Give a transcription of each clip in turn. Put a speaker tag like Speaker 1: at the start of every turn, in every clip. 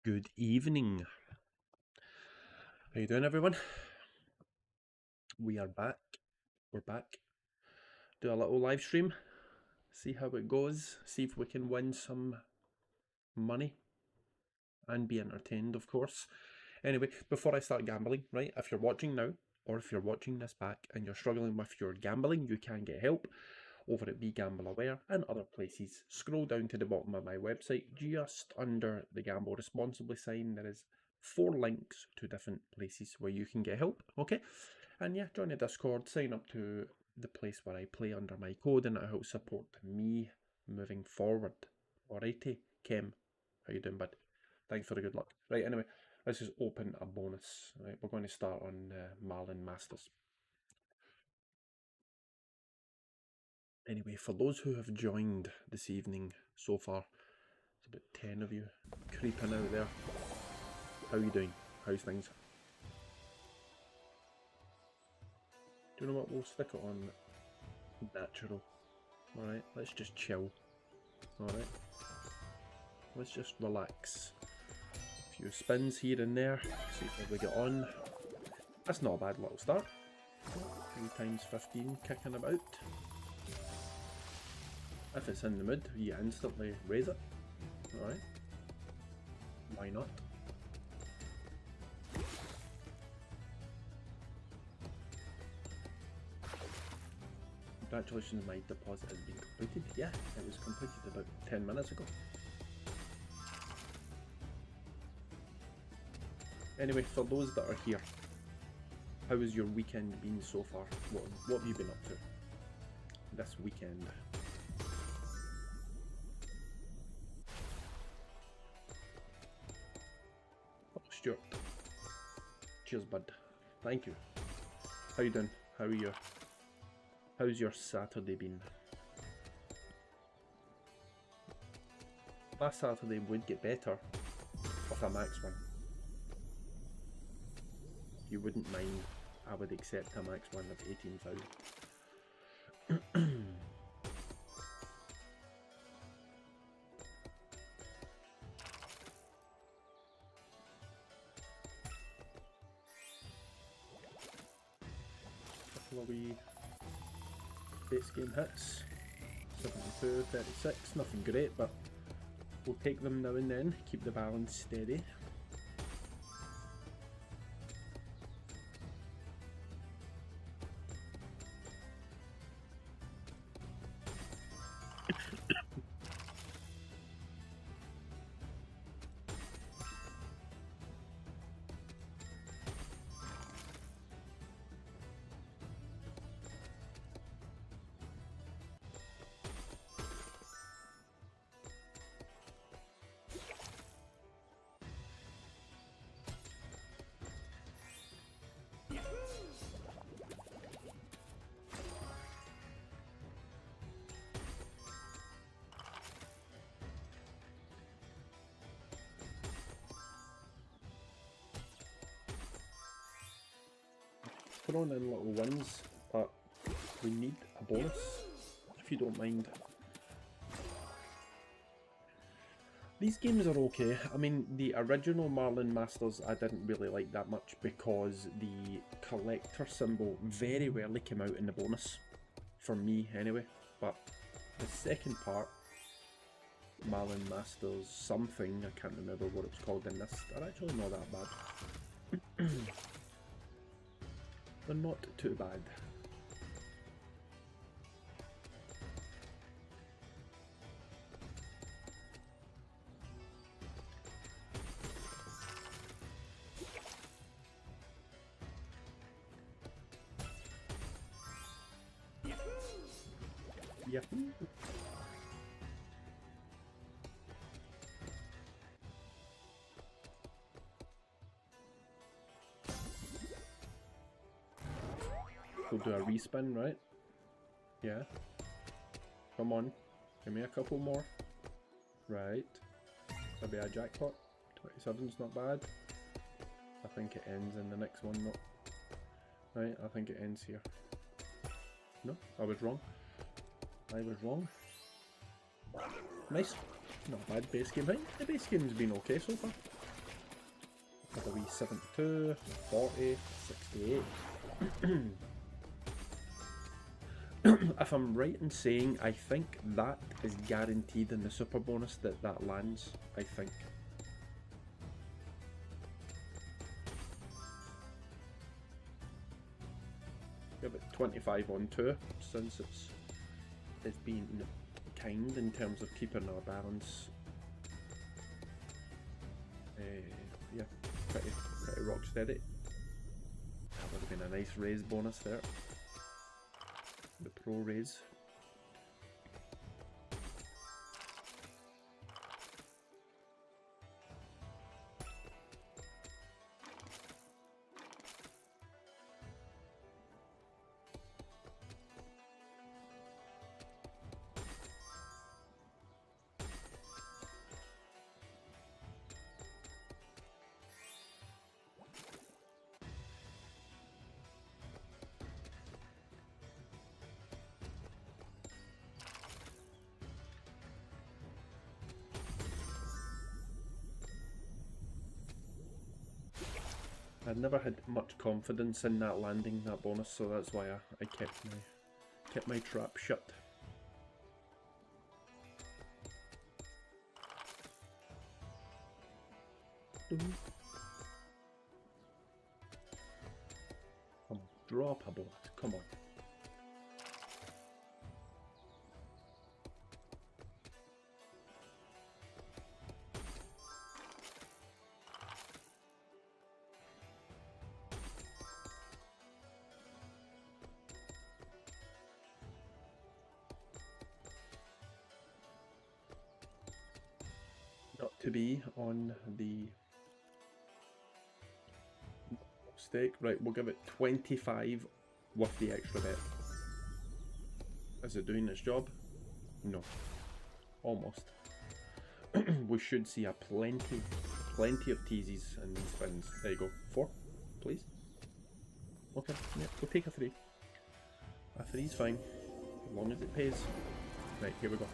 Speaker 1: Good evening. How you doing, everyone? We are back. We're back. Do a little live stream. See how it goes. See if we can win some money and be entertained, of course. Anyway, before I start gambling, right? If you're watching now, or if you're watching this back and you're struggling with your gambling, you can get help over at begambleaware and other places. Scroll down to the bottom of my website, just under the Gamble Responsibly sign. There is 4 links to different places where you can get help, okay? And yeah, join the Discord, sign up to the place where I play under my code, and it helps support me moving forward. Alrighty, Kim, how you doing, bud? Thanks for the good luck. Right, anyway, let's just open a bonus. Right, we're going to start on Marlin Masters. Anyway, for those who have joined this evening so far, it's about 10 of you creeping out there. How are you doing? How's things? Do you know what? We'll stick it on natural. Alright, let's just chill. Alright. Let's just relax. A few spins here and there. See how we get on. That's not a bad little start. 3 times 15 kicking about. If it's in the mood, you instantly raise it. Alright. Why not? Congratulations, my deposit has been completed. Yeah, it was completed about 10 minutes ago. Anyway, for those that are here, how has your weekend been so far? What have you been up to this weekend? Oh, Stuart. Cheers, bud. Thank you. How you doing? How are you? How's your Saturday been? Last Saturday would get better with a max one. If you wouldn't mind, I would accept a max one of 18,000. Couple of wee base game hits. 72, 36, nothing great, but we'll take them now and then, keep the balance steady. Throwing in little wins, but we need a bonus, if you don't mind. These games are okay. I mean, the original Marlin Masters I didn't really like that much because the collector symbol very rarely came out in the bonus, for me anyway. But the second part, Marlin Masters something, I can't remember what it's called in this, they're actually not that bad. They're not too bad. Yahoo! We'll do a respin, right? Yeah. Come on. Give me a couple more. Right. Maybe a jackpot. 27's not bad. I think it ends in the next one, though. Right, I think it ends here. No, I was wrong. I was wrong. Nice. Not bad base game. Right? The base game's been okay so far. With a wee 72, 40, 68. If I'm right in saying, I think that is guaranteed in the super bonus that lands, I think. Give it 25 on 2, since it's been kind in terms of keeping our balance. Yeah, pretty rock steady. That would have been a nice raise bonus there. The pro raise. I'd never had much confidence in that landing, that bonus, so that's why I kept my trap shut. Come on, drop a bonus, come on. Not to be on the stake. Right, we'll give it 25 with the extra bet. Is it doing its job? No. Almost. We should see a plenty of teases and spins. There you go. 4, please. Okay, yeah, we'll take a 3. A 3's fine, as long as it pays. Right, here we go.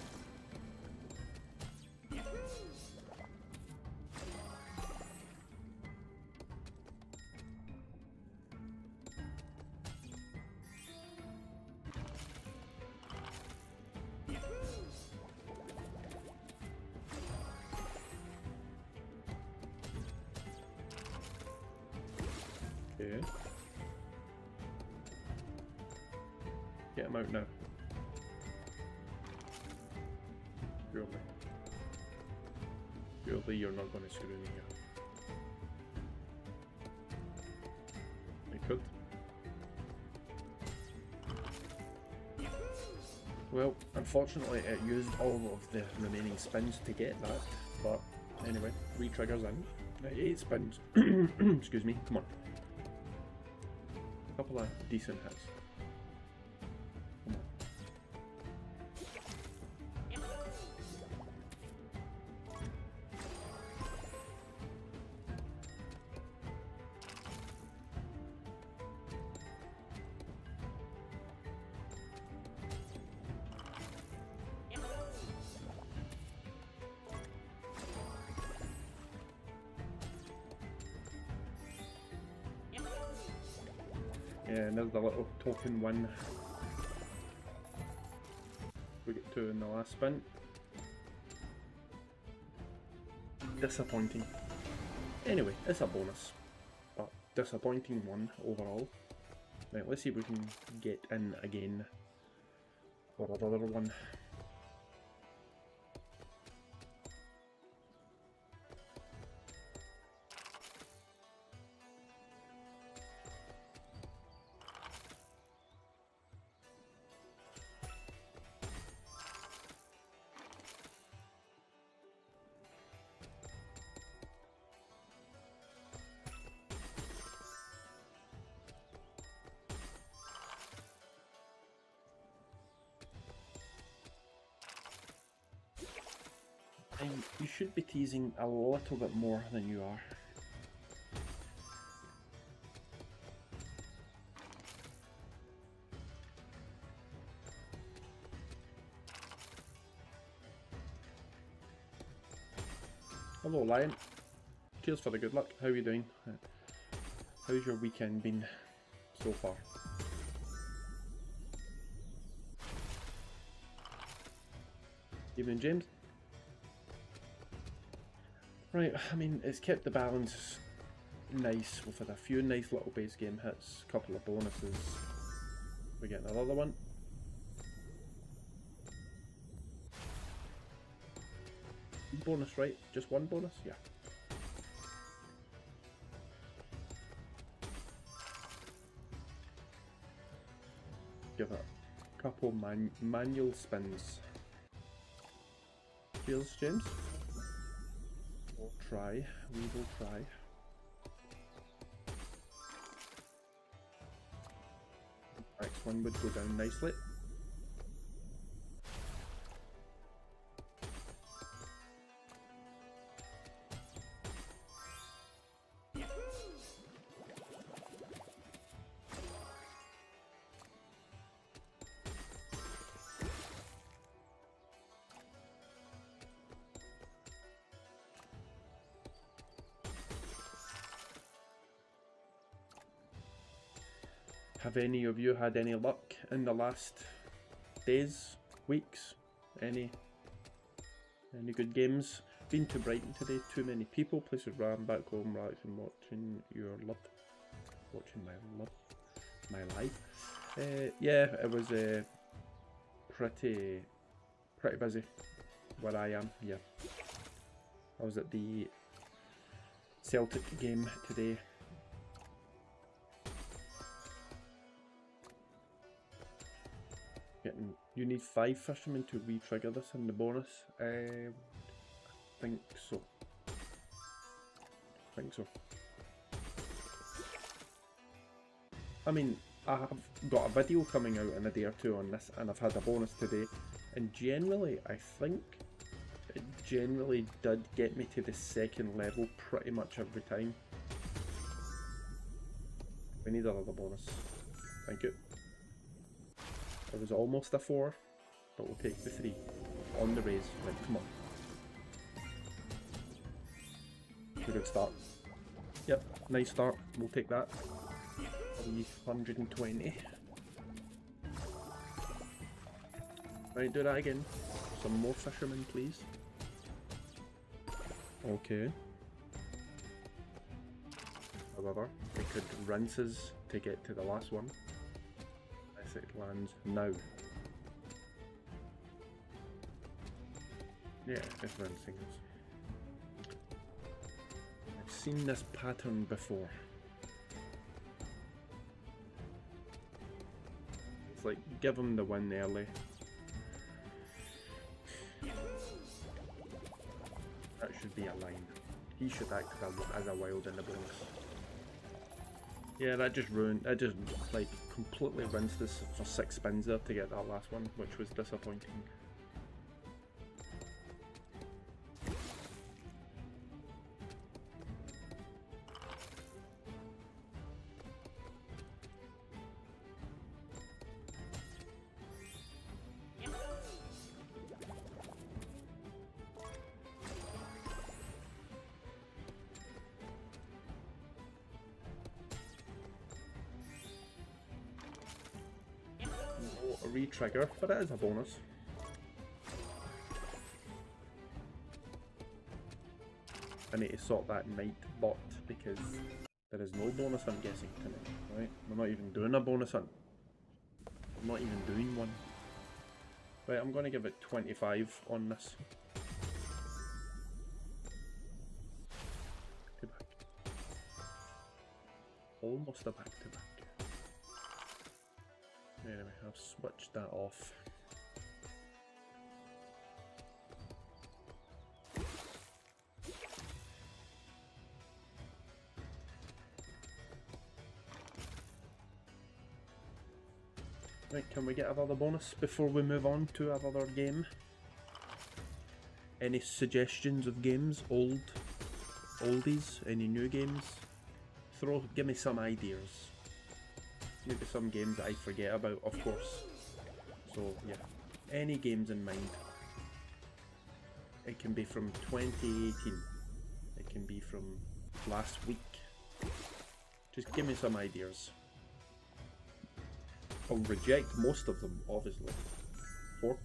Speaker 1: Okay. Get him out now. Surely you're not going to screw me here. I could. Well, unfortunately it used all of the remaining spins to get that, but anyway, re-triggers in. 8 spins. Excuse me, come on. Couple of decent hits. Come on. Yeah, and there's the little token win. We get 2 in the last spin. Disappointing. Anyway, it's a bonus, but disappointing one overall. Right, let's see if we can get in again for another one. You should be teasing a little bit more than you are. Hello, Lion. cheers for the good luck. How are you doing? How's your weekend been so far? Evening, James. Right, I mean, it's kept the balance nice. We've had a few nice little base game hits, a couple of bonuses. We're getting another one. Bonus, right? Just one bonus? Yeah. Give it a couple manual spins. Cheers, James. We'll try. We will try. Next one would go down nicely. Have any of you had any luck in the last days, weeks? Any good games? Been to Brighton today, too many people, places ran back home, relaxing, watching your love. Watching my life. Yeah, it was pretty busy where I am, yeah. I was at the Celtic game today. You need 5 fishermen to re-trigger this in the bonus. I think so. I mean, I have got a video coming out in a day or two on this, and I've had a bonus today, and generally, I think it generally did get me to the 2nd level pretty much every time. We need another bonus. Thank you. It was almost a 4, but we'll take the 3 on the raise. Right, come on. Good start. Yep, nice start. We'll take that. 320. Right, do that again. Some more fishermen, please. Okay. However, they could rinses to get to the last one. It lands now. Yeah, it's rinsing us. I've seen this pattern before. It's like, give him the win early. That should be a line. He should act as a wild in the bonus. Yeah, that just ruined, that just like completely rinsed us for 6 spins there to get that last one, which was disappointing. A re-trigger, but it is a bonus. I need to sort that night bot because there is no bonus hunt guessing tonight, right? We're not even doing a bonus hunt. I'm not even doing one. Right, I'm going to give it 25 on this. Back. Almost a back-to-back. Anyway, I've switched that off. Right, can we get another bonus before we move on to another game? Any suggestions of games? Oldies? Any new games? Give me some ideas. Maybe some games that I forget about, of course. So yeah, any games in mind. It can be from 2018. It can be from last week. Just give me some ideas. I'll reject most of them, obviously. 4.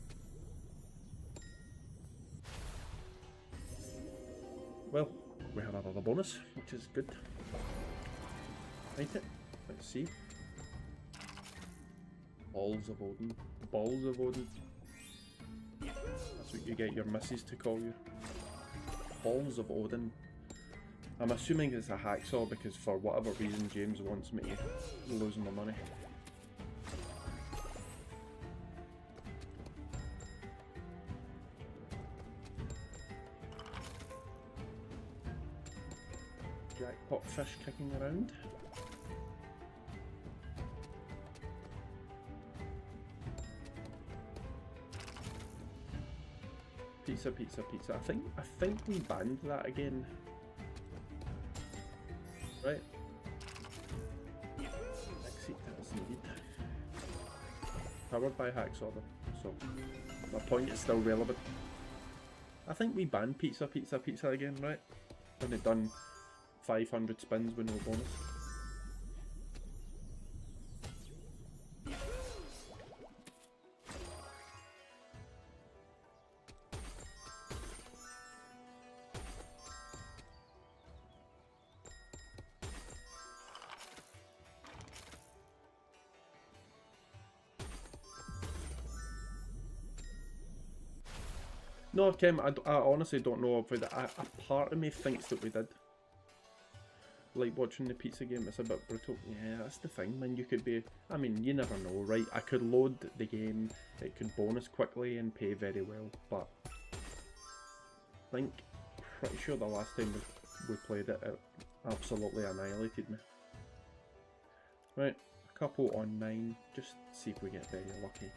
Speaker 1: Well, we have another bonus, which is good. Right it. Let's see. Balls of Odin. Balls of Odin. That's what you get your missus to call you. Balls of Odin. I'm assuming it's a hacksaw because for whatever reason James wants me to lose my money. Jackpot fish kicking around. Pizza, pizza, pizza. I think we banned that again. Right. Exit as needed. Powered by hacksaw though, so my point is still relevant. I think we banned pizza, pizza, pizza again, right? When they've done 500 spins with no bonus. No, Kim, I honestly don't know if we did. A part of me thinks that we did. Like watching the pizza game, it's a bit brutal. Yeah, that's the thing, man. You could be, I mean, you never know, right? I could load the game, it could bonus quickly and pay very well, but I think, pretty sure the last time we played it, it absolutely annihilated me. Right, a couple on 9, just see if we get very lucky.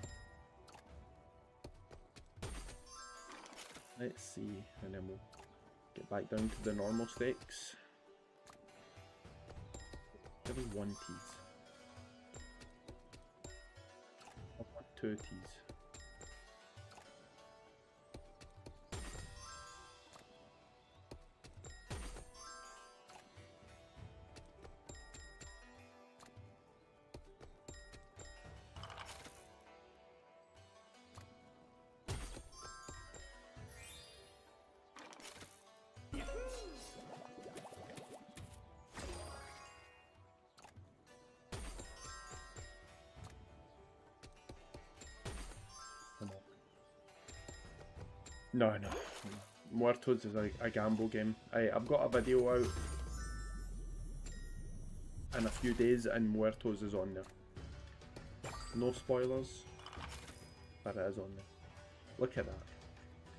Speaker 1: Let's see, and then we'll get back down to the normal stakes. Give us 1 tease. I want 2 tees. No. Muertos is a gamble game. I've got a video out in a few days and Muertos is on there. No spoilers, but it is on there. Look at that.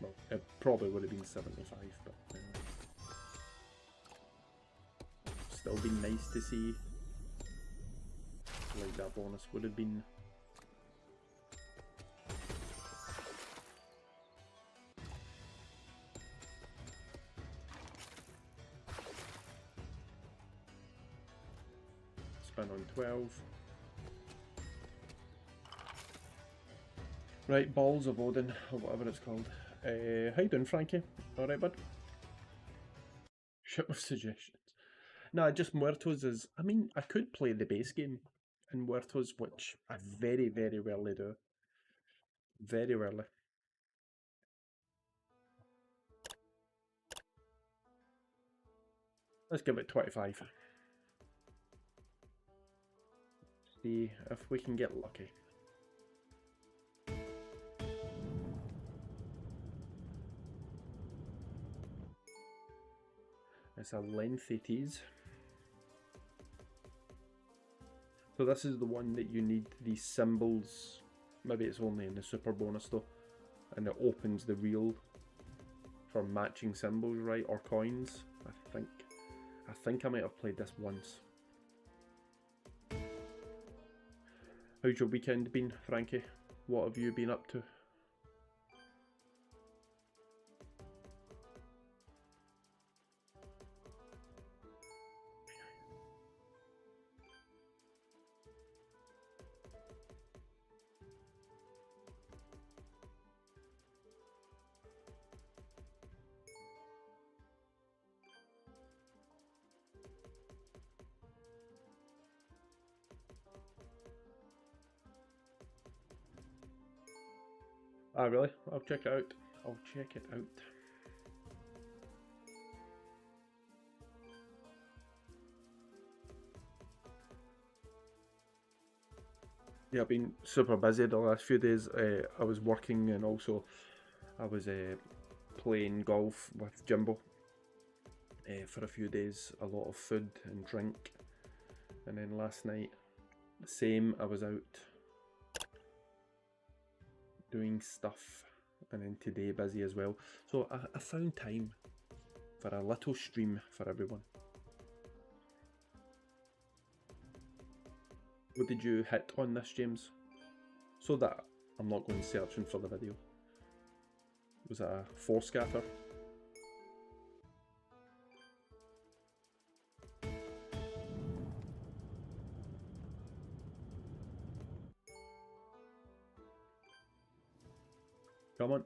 Speaker 1: Well, it probably would have been 75, but anyway. Still been nice to see. Like that bonus would have been. Spin on 12. Right, Balls of Odin, or whatever it's called. How you doing, Frankie? Alright, bud? Shit with suggestions. Nah, just Muertos is... I mean, I could play the base game in Muertos, which I very, very rarely do. Very rarely. Let's give it 25. See if we can get lucky. It's a lengthy tease. So this is the one that you need these symbols. Maybe it's only in the super bonus though. And it opens the reel for matching symbols, right? Or coins, I think. I think I might have played this once. How's your weekend been, Frankie? What have you been up to? Ah, really? I'll check it out. I'll check it out. Yeah, I've been super busy the last few days. I was working and also I was playing golf with Jimbo for a few days. A lot of food and drink. And then last night, the same, I was out doing stuff. And then today, busy as well. So I found time for a little stream for everyone. What did you hit on this, James? So that I'm not going searching for the video. Was it a four scatter? Come on.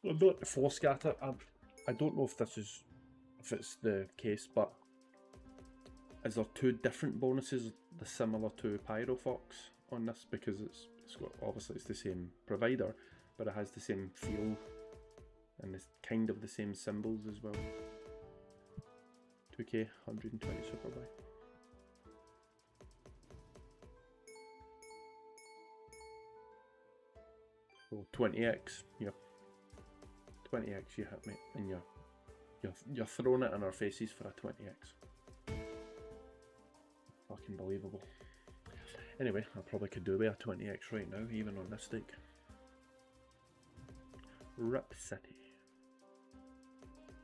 Speaker 1: I'm not four scatter. I don't know if it's the case, but is there two different bonuses the similar to Pyrofox on this? Because it's got, obviously it's the same provider, but it has the same feel and it's kind of the same symbols as well. 2k, 120 super buy. So 20x, yeah. 20x you hit me, and you're throwing it in our faces for a 20x. Fucking believable. Anyway, I probably could do with a 20x right now, even on this stake. Rip City.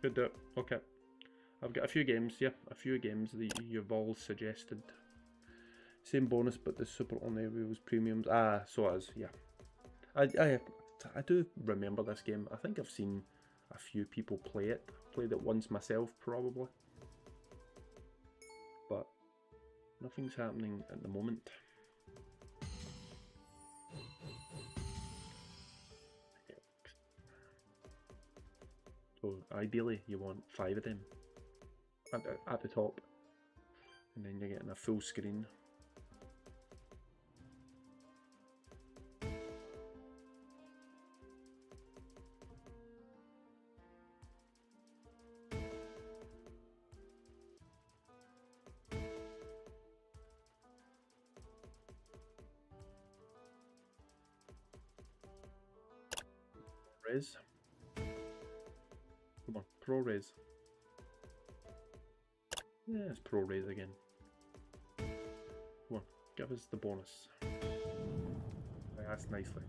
Speaker 1: Could do it. Okay. I've got a few games, yeah, a few games that you've all suggested. Same bonus, but the super only wheels premiums. Ah, so it is, yeah. I do remember this game. I think I've seen a few people play it. Played it once myself, probably. But nothing's happening at the moment. So ideally you want 5 of them at the top. And then you're getting a full screen. Res. Come on, Pro Res. Yeah, it's Pro Res again. Come on, give us the bonus. I asked nicely.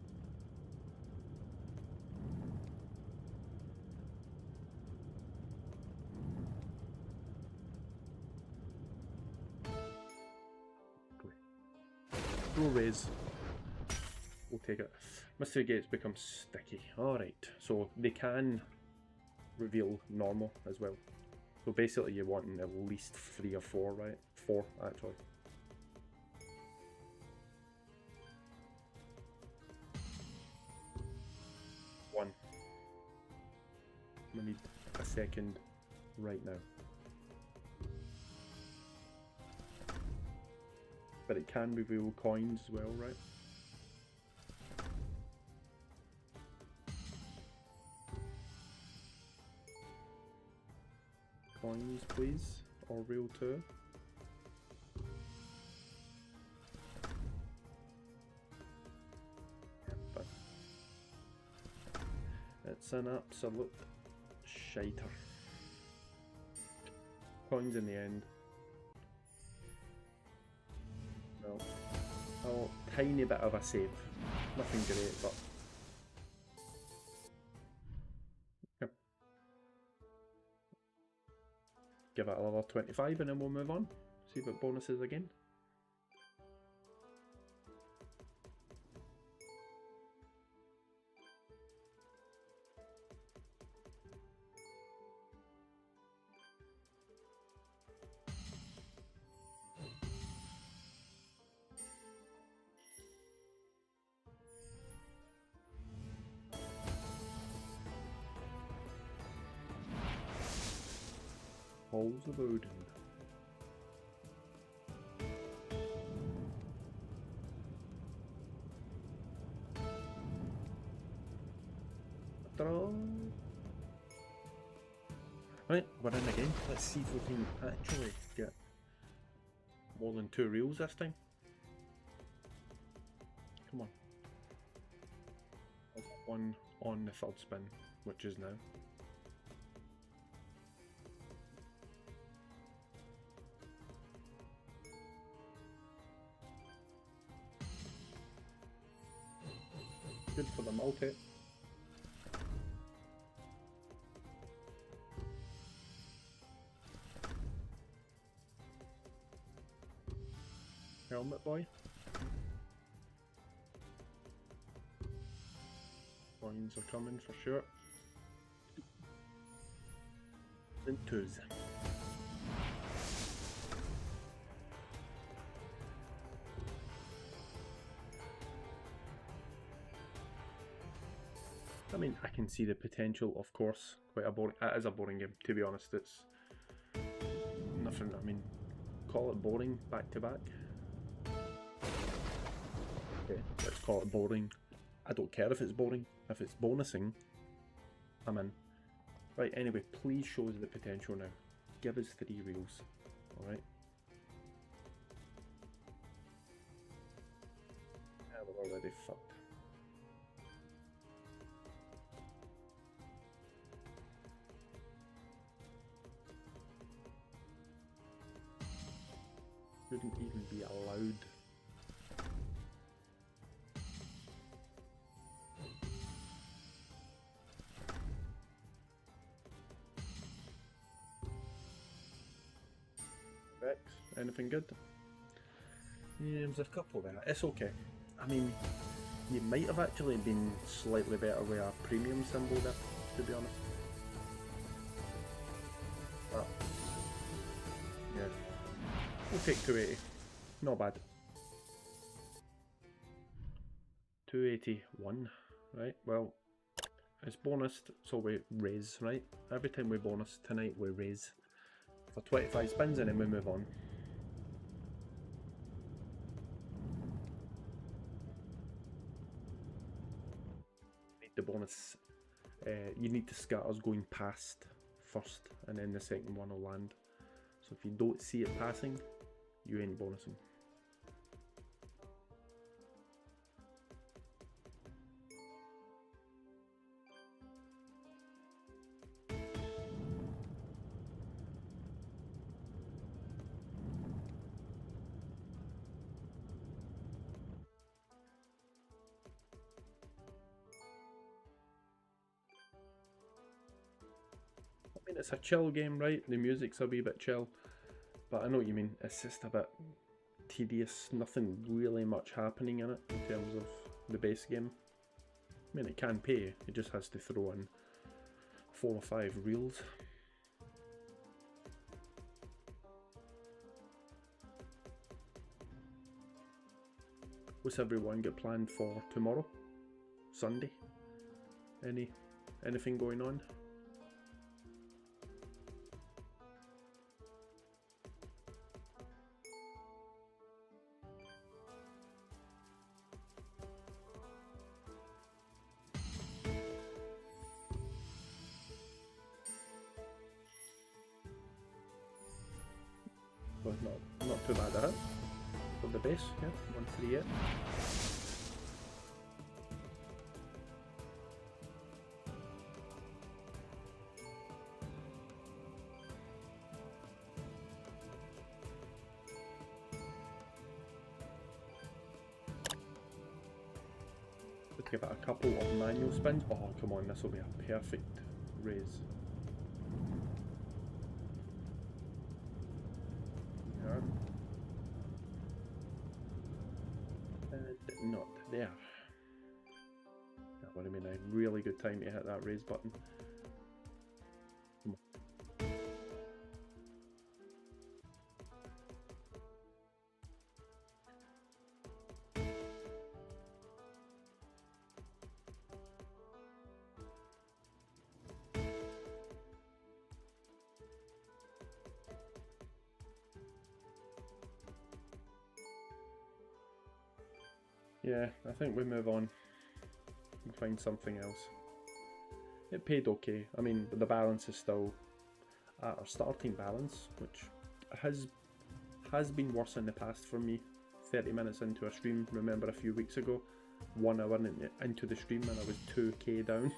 Speaker 1: Pro Res. We'll take it. Mystery gates become sticky. Alright, so they can reveal normal as well. So basically you're wanting at least 3 or 4, right? 4 actually. One. We need a second right now. But it can reveal coins as well, right? Coins, please, or real too. But it's an absolute shiter. Coins in the end. No. Oh, tiny bit of a save. Nothing great, but give it another 25 and then we'll move on. See what bonuses again. Halls of Odin. Ta-da! Right, we're in again. Let's see if we can actually get more than 2 reels this time. Come on. I've got one on the third spin, which is now. Good for the multi. Helmet boy. Coins are coming for sure. And 2s. I mean, I can see the potential, of course. Quite a boring. It is a boring game, to be honest. It's nothing. I mean, call it boring back to back. Okay, let's call it boring. I don't care if it's boring. If it's bonusing, I'm in. Right. Anyway, please show us the potential now. Give us 3 reels. All right. Yeah, we're already fucked. Shouldn't even be allowed. Rex, anything good? Yeah, there's a couple there. It's okay. I mean, you might have actually been slightly better with a premium symbol there, to be honest. But, yeah. We'll take 280. Not bad. 281. Right, well, it's bonused, so we raise, right? Every time we bonus tonight, we raise for 25 spins and then we move on. Need the bonus. You need the scatters going past first, and then the second one will land. So if you don't see it passing, you ain't bonusing. I mean, it's a chill game, right? The music's a wee bit chill, but I know what you mean. It's just a bit tedious. Nothing really much happening in it in terms of the base game. I mean, it can pay. It just has to throw in 4 or 5 reels. What's everyone got planned for tomorrow? Sunday? Anything going on? Well, not too bad at it. For the base, yeah, 138. Let's give it a couple of manual spins. Oh, come on, this will be a perfect raise. And not there. That would have been a really good time to hit that raise button. Come on. Yeah, I think we move on and find something else. It paid okay. I mean, the balance is still at our starting balance, which has been worse in the past for me. 30 minutes into a stream, remember a few weeks ago, 1 hour into the stream and I was 2k down.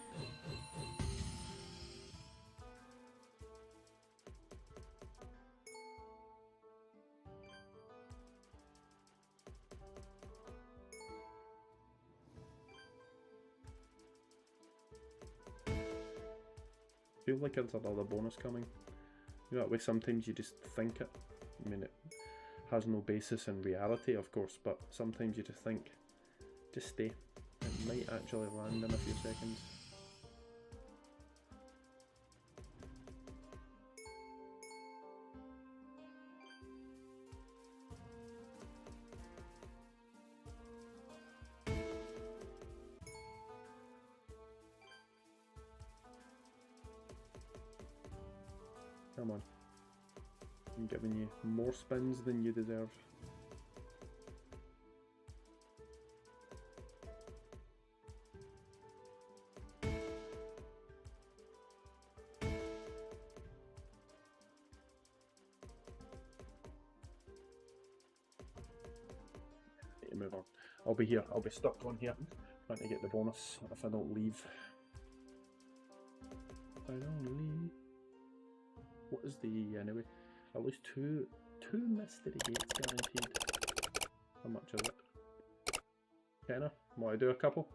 Speaker 1: I feel like there's another bonus coming. You know that way sometimes you just think it. I mean, it has no basis in reality, of course, but sometimes you just think, just stay. It might actually land in a few seconds. Come on. I'm giving you more spins than you deserve. Need to move on. I'll be here. I'll be stuck on here trying to get the bonus if I don't leave. If I don't leave. What is the anyway? At least two mystery gates guaranteed. How much is it? Tenner? Want to do a couple?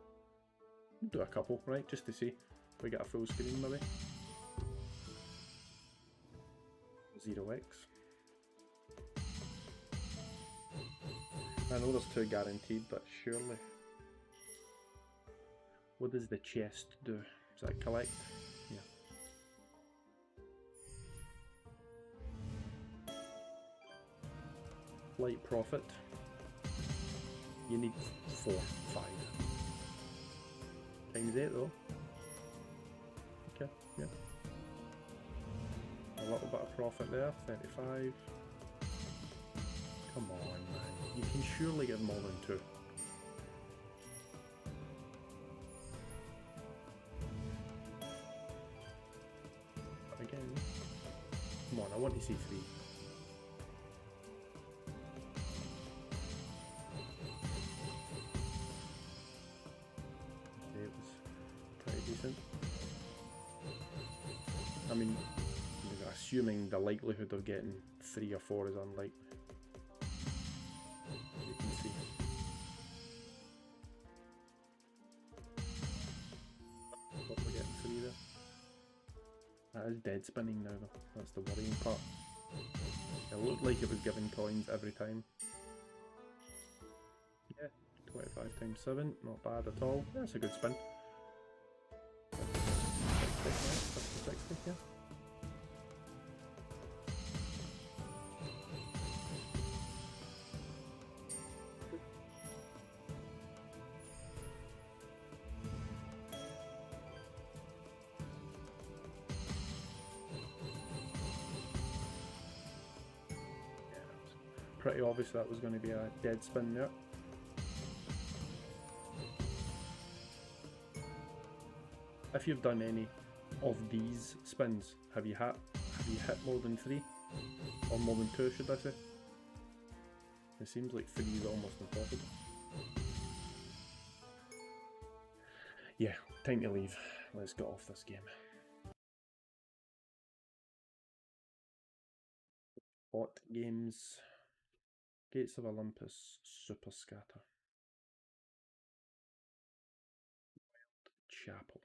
Speaker 1: We'll do a couple, right? Just to see if we get a full screen maybe. 0x. I know there's 2 guaranteed, but surely. What does the chest do? Does that collect? Yeah. Light profit. You need 4, 5. Times 8 though. Okay, yeah. A little bit of profit there, 35. Come on, man. You can surely get more than 2. Again. Come on, I want to see 3. Okay, it was pretty decent. I mean, assuming the likelihood of getting 3 or 4 is unlikely. You can see. What we're getting 3 there. That is dead spinning now though. That's the worrying part. It looked like it was giving coins every time. Yeah, 25 times 7, not bad at all. That's a good spin. 60, yeah. Pretty obvious that was going to be a dead spin there. If you've done any of these spins, have you hit more than 3? Or more than 2 should I say? It seems like 3 is almost impossible. Yeah, time to leave. Let's get off this game. Hot games. Gates of Olympus, Super Scatter. Wild Chapel.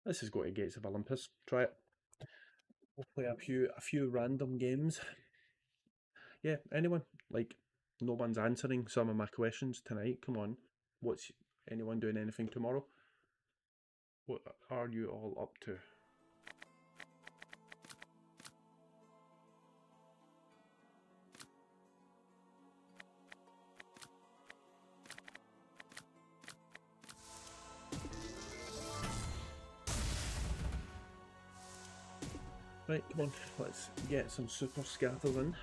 Speaker 1: This is go to Gates of Olympus. Try it. We'll play a few random games. Yeah, anyone? Like, no one's answering some of my questions tonight. Come on. What's anyone doing anything tomorrow? What are you all up to? Right, come on, let's get some super scatters in.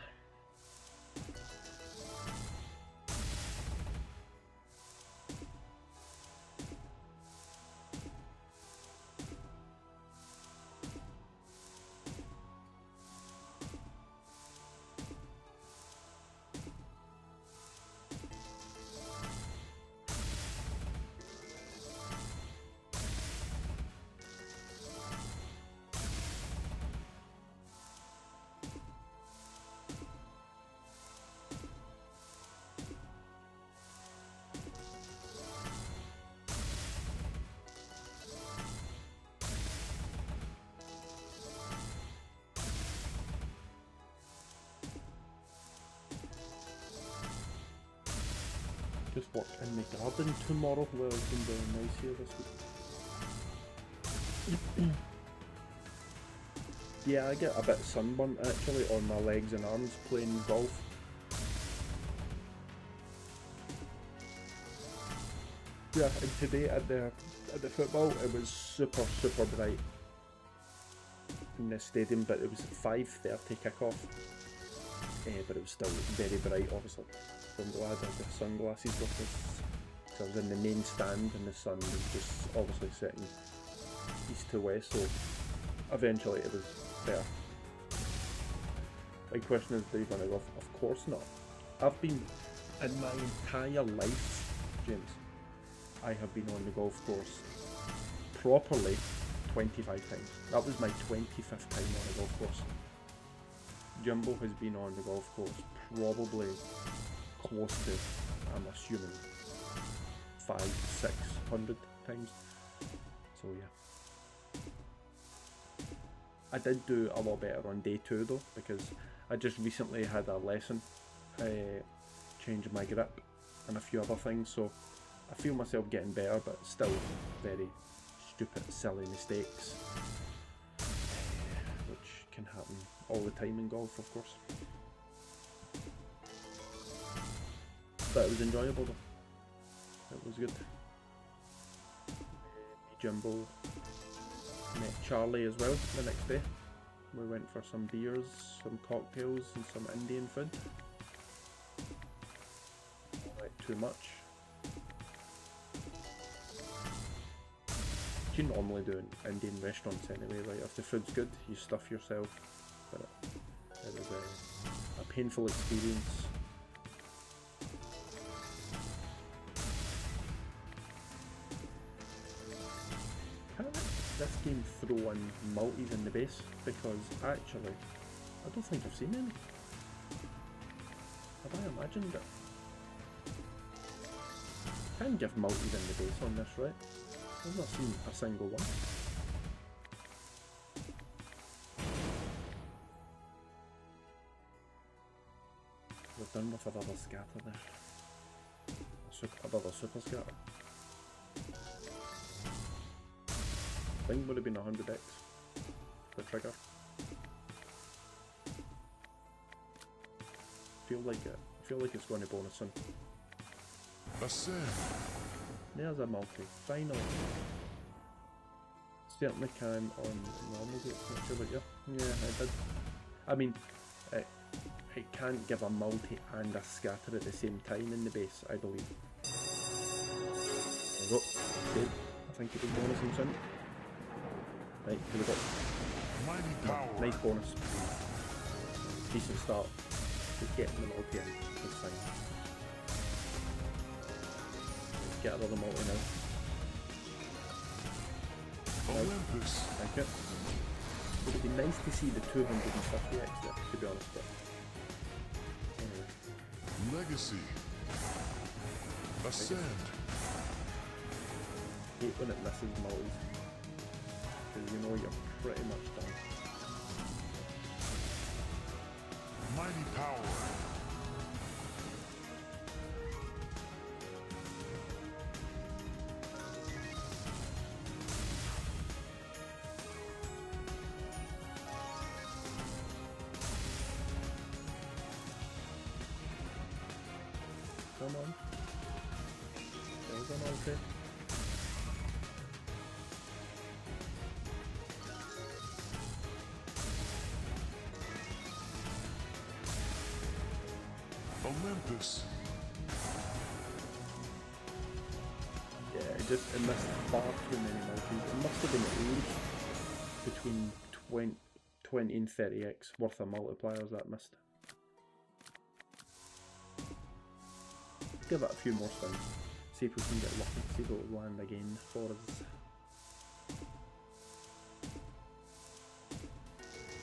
Speaker 1: just work in the garden tomorrow. Well, it's been very nice here this week. Yeah, I get a bit sunburnt actually on my legs and arms playing golf. Yeah, and today at the football it was super bright in the stadium, but it was 5:30 kickoff. But it was still very bright, obviously. So I'm glad I had the sunglasses with us. So I was in the main stand and the sun was just obviously setting east to west, so eventually it was better. My question is, do you want to golf? Of course not. I've been, in my entire life, James, I have been on the golf course properly 25 times. That was my 25th time on a golf course. Jumbo has been on the golf course probably close to, I'm assuming, 500-600 times. So yeah. I did do a lot better on day 2 though, because I just recently had a lesson, changed my grip and a few other things, so I feel myself getting better, but still very stupid, silly mistakes, which can happen all the time in golf, of course. But it was enjoyable though. It was good. Jumbo met Charlie as well the next day. We went for some beers, some cocktails and some Indian food. Not too much. You normally do in Indian restaurants anyway, like if the food's good you stuff yourself, but it was a painful experience. This game throw in multis in the base, because actually I don't think I've seen any. Have I imagined it? I can give multis in the base on this, right? I've not seen a single one. We're done with another scatter there. Another super scatter. I think would have been 100x the trigger. Feel like it's going to bonus in. There's a multi, finally. Certainly can on normal gates, not sure about you. Yeah, I did. I mean, it can't give a multi and a scatter at the same time in the base, I believe. There we go. Okay. I think it was bonusing soon. Right, here we go. Nice bonus. Decent start. Just getting the multi in. That's fine. Let's get another multi now. Olympus. Thank you. It would be nice to see the 250x there, to be honest, but anyway.
Speaker 2: Legacy. Ascend.
Speaker 1: Hate when it misses multis, because you know you're pretty much done.
Speaker 2: Mighty power.
Speaker 1: Come on. There's an ulti.
Speaker 2: Olympus.
Speaker 1: Yeah, it missed far too many multis. It must have been at least between 20 and 30x worth of multipliers that missed. Give it a few more spins. See if we can get lucky. See if it will land again for us.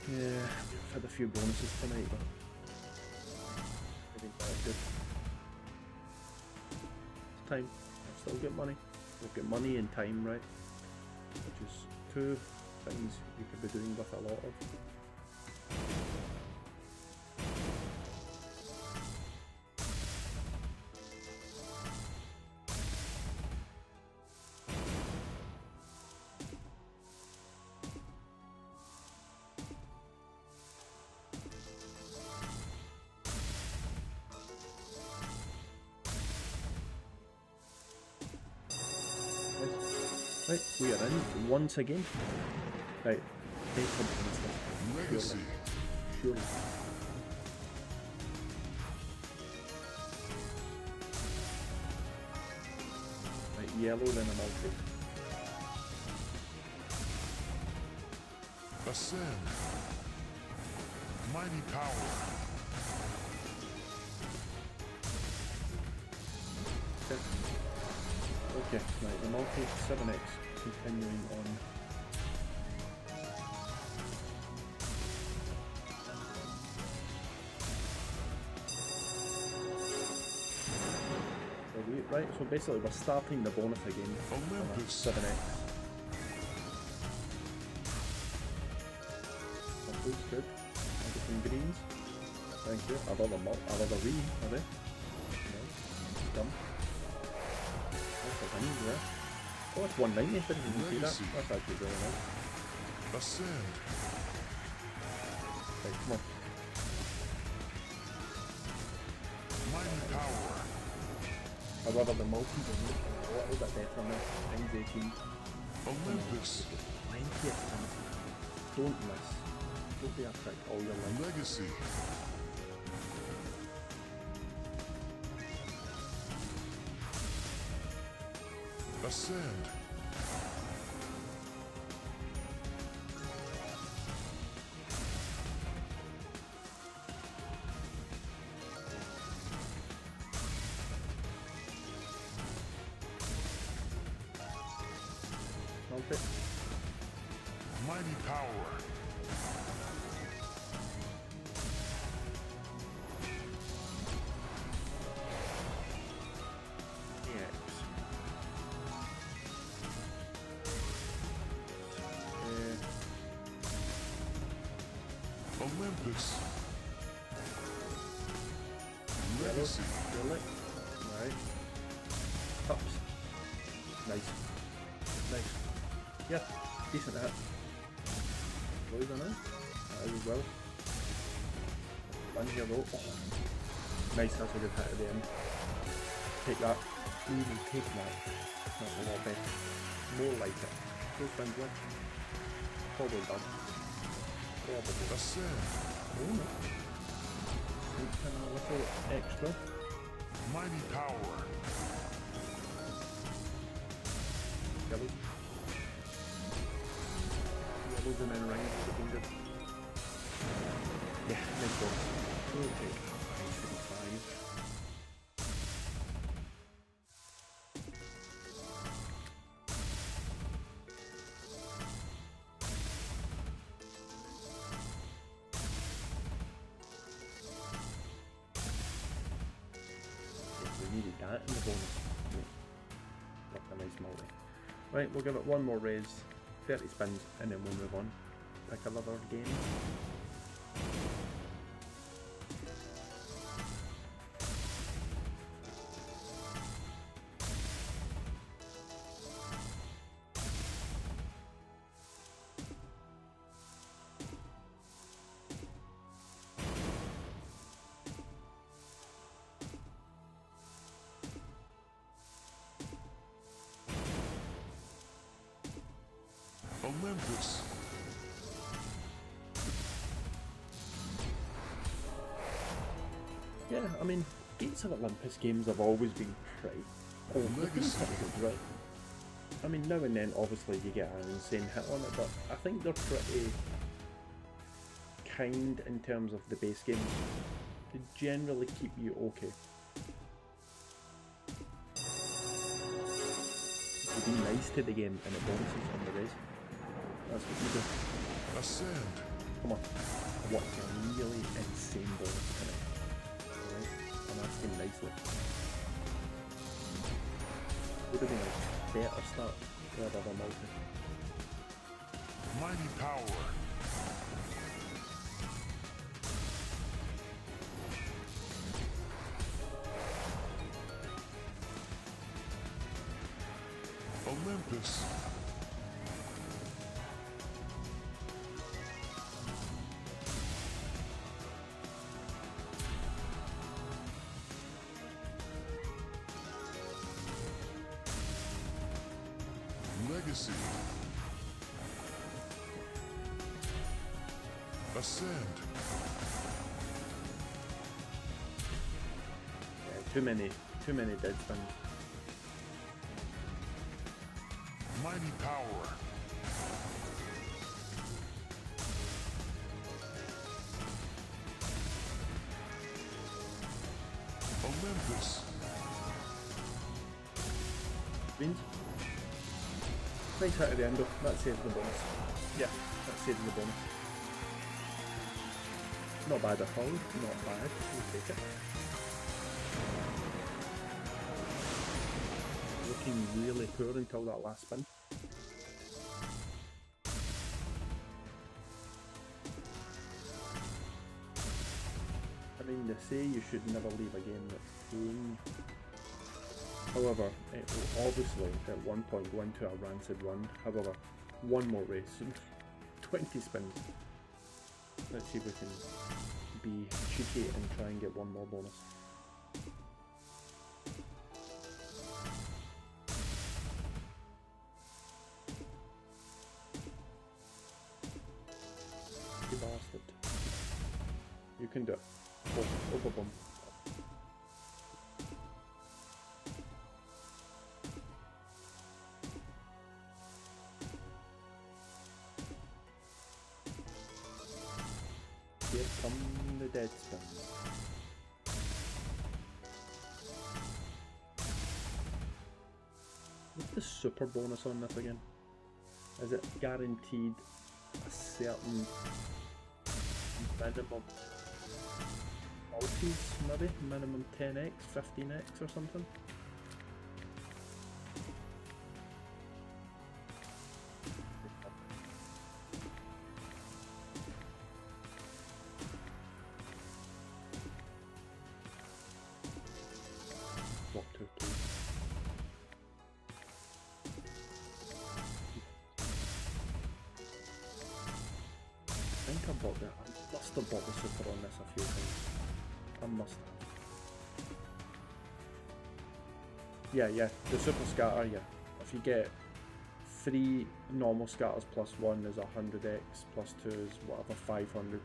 Speaker 1: Yeah, we've had a few bonuses tonight, but I think that's good. It's time. I've still got money. We've got money and time, right? Which is two things you could be doing with a lot of. Right, we are in once again. Right, make something this time.
Speaker 2: Legacy.
Speaker 1: Surely. Right, yellow, then a multi.
Speaker 2: Ascend. Mighty power.
Speaker 1: Okay, right, the multi 7x continuing on. Right, so basically we're starting the bonus again on a
Speaker 2: Olympus.
Speaker 1: 7x. Purple's good. Everything greens. Thank you. Another wee, are they? No. Dumb. That's a win, yeah. Oh, it's 190, didn't even see that.
Speaker 2: Legacy.
Speaker 1: That's actually really nice.
Speaker 2: Ascend.
Speaker 1: Right, come on.
Speaker 2: Mighty power.
Speaker 1: However, the multis are looking a little bit better now. Times 18.
Speaker 2: Olympus.
Speaker 1: Plenty of time. Don't miss. Don't be a prick all your life.
Speaker 2: Legacy. Ascend.
Speaker 1: Multi.
Speaker 2: Mighty power.
Speaker 1: EX.
Speaker 2: Olympus. Legacy.
Speaker 1: Really? Right. Ups. Nice. Nice. Yeah, decent hit. Blues on it. As well. One here though. Oh. Nice, that's a good hit at the end. Take that. Even take that. That's a lot better. More like it. Go spin blood. Probably done. Probably.
Speaker 2: Ascend.
Speaker 1: Oh no. Kind of a little extra.
Speaker 2: Mighty power.
Speaker 1: Yellows. Yellows and then rings would have been good. Yeah, nice one. Okay. Nice 55. We needed that in the bonus. Like a nice multi. Right, we'll give it one more raise, 30 spins, and then we'll move on. Pick another game.
Speaker 2: Olympus.
Speaker 1: Yeah, I mean, Gates of Olympus games have always been pretty. Oh, they've been
Speaker 2: Legacy.
Speaker 1: pretty good, right? I mean, now and then, obviously, you get an insane hit on it, but I think they're pretty kind in terms of the base games. They generally keep you okay. You be nice to the game and it bonuses on the raise. That's what you do.
Speaker 2: Ascend.
Speaker 1: Come on. What a really insane bonus tonight. Alright, I'm asking nicely. Would have been a better start to have a multi.
Speaker 2: Mighty power. Olympus. Legacy. Ascend.
Speaker 1: Yeah, too many dead spins.
Speaker 2: Mighty power. Olympus.
Speaker 1: Greens. Nice hit at the end though. That saves the bonus. Yeah, that saves the bonus. Not bad at all. Not bad. We'll take it. Looking really poor until that last spin. I mean, they say you should never leave a game that's paying. However, it will obviously at one point go into a rancid run. However, one more race, 20 spins. Let's see if we can be cheeky and try and get one more bonus. You bastard. You can do it. Oh, over bum. Here come the dead spins. What's the super bonus on this again? Is it guaranteed a certain minimum multis, maybe? Minimum 10x, 15x or something? What to please? I think I bought that. I must have bought the super on this a few times. I must have. Yeah, the super scatter, yeah. If you get 3 normal scatters plus 1 is 100x, plus 2 is whatever, 500.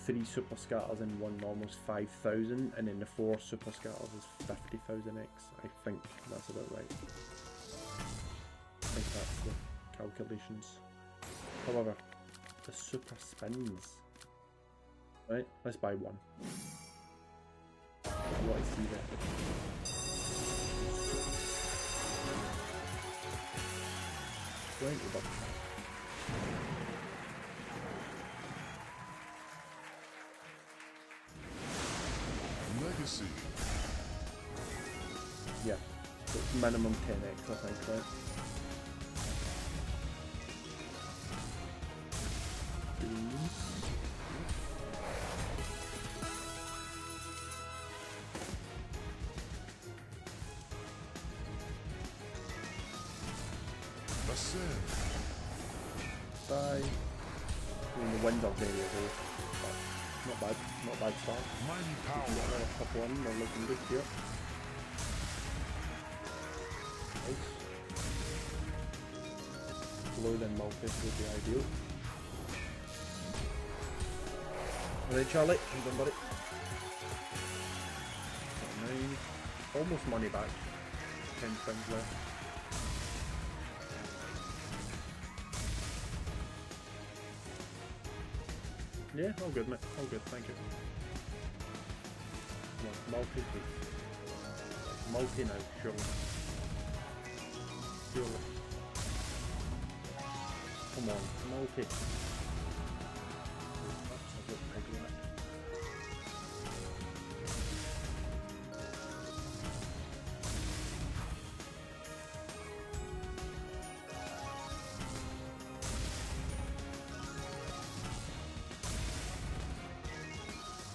Speaker 1: 3 super scatters and 1 normal is 5,000, and then the 4 super scatters is 50,000x. I think that's about right. I think that's the calculations. However, the super spins. Right, let's buy 1. What I see there. $20.
Speaker 2: Legacy.
Speaker 1: Yeah, so it's minimum 10x, I think, right?
Speaker 2: Ascend.
Speaker 1: Bye. I mean, the winds are very low, but not bad start.
Speaker 2: Mighty
Speaker 1: Got
Speaker 2: power.
Speaker 1: another couple in, they're looking good here. Nice. Low then Malphite would be ideal. Alright Charlie, you done buddy? 9. Almost money back. 10 spins left. Yeah, all good mate, all good, thank you. Come on, multi please. Multi now, surely. Surely. Come on, multi. That's a good idea.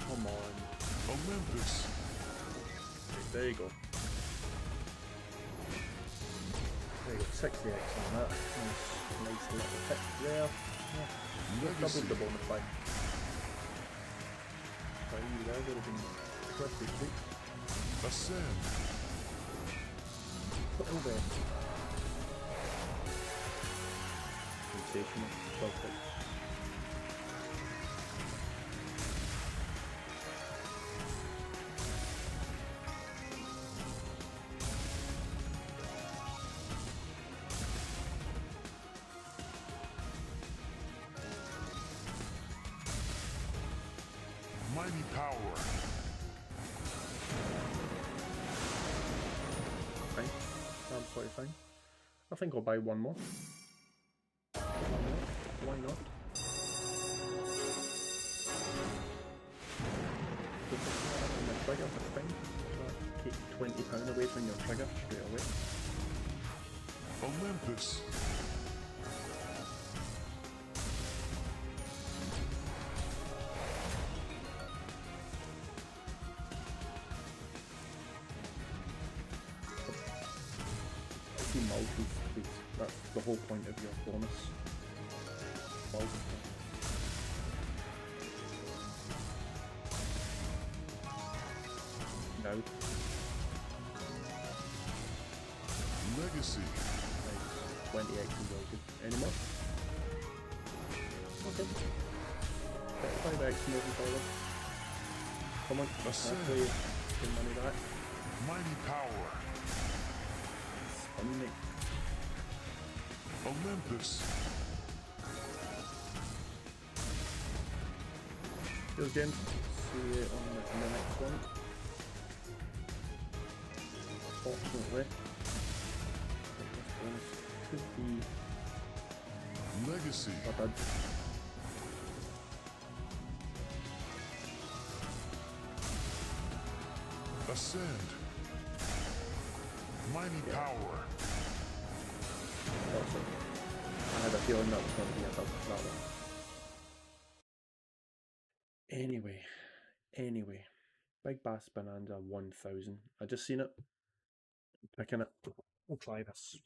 Speaker 1: Come on.
Speaker 2: Olympus.
Speaker 1: There you go. There you go, 60x on that. Nice little tick there. Yeah.
Speaker 2: Legacy.
Speaker 1: Doubled the bonus by. By you there would have been pretty sweet.
Speaker 2: Ascend.
Speaker 1: Put over. sensational. Perfect.
Speaker 2: Mighty power.
Speaker 1: Fine. Absolutely fine. I think I'll buy one more. Why not? My trigger, that's fine. Take £20 away from your trigger straight away.
Speaker 2: Olympus.
Speaker 1: Multi, please. That's the whole point of your bonus. Multi. No.
Speaker 2: Legacy.
Speaker 1: Nice. 20x is all good. Any more? Okay. 35x moving forward. Come on, that's way you get money back.
Speaker 2: Mighty power.
Speaker 1: Spun me.
Speaker 2: Olympus.
Speaker 1: Here's James. See you on the next one. Fortunately, this bonus could be
Speaker 2: Legacy.
Speaker 1: a dud.
Speaker 2: Ascend. Mighty power.
Speaker 1: Also, I had a feeling that was going to be a dud, that one. Anyway, Big Bass Bonanza 1000. I just seen it. I'm picking it. We'll try this.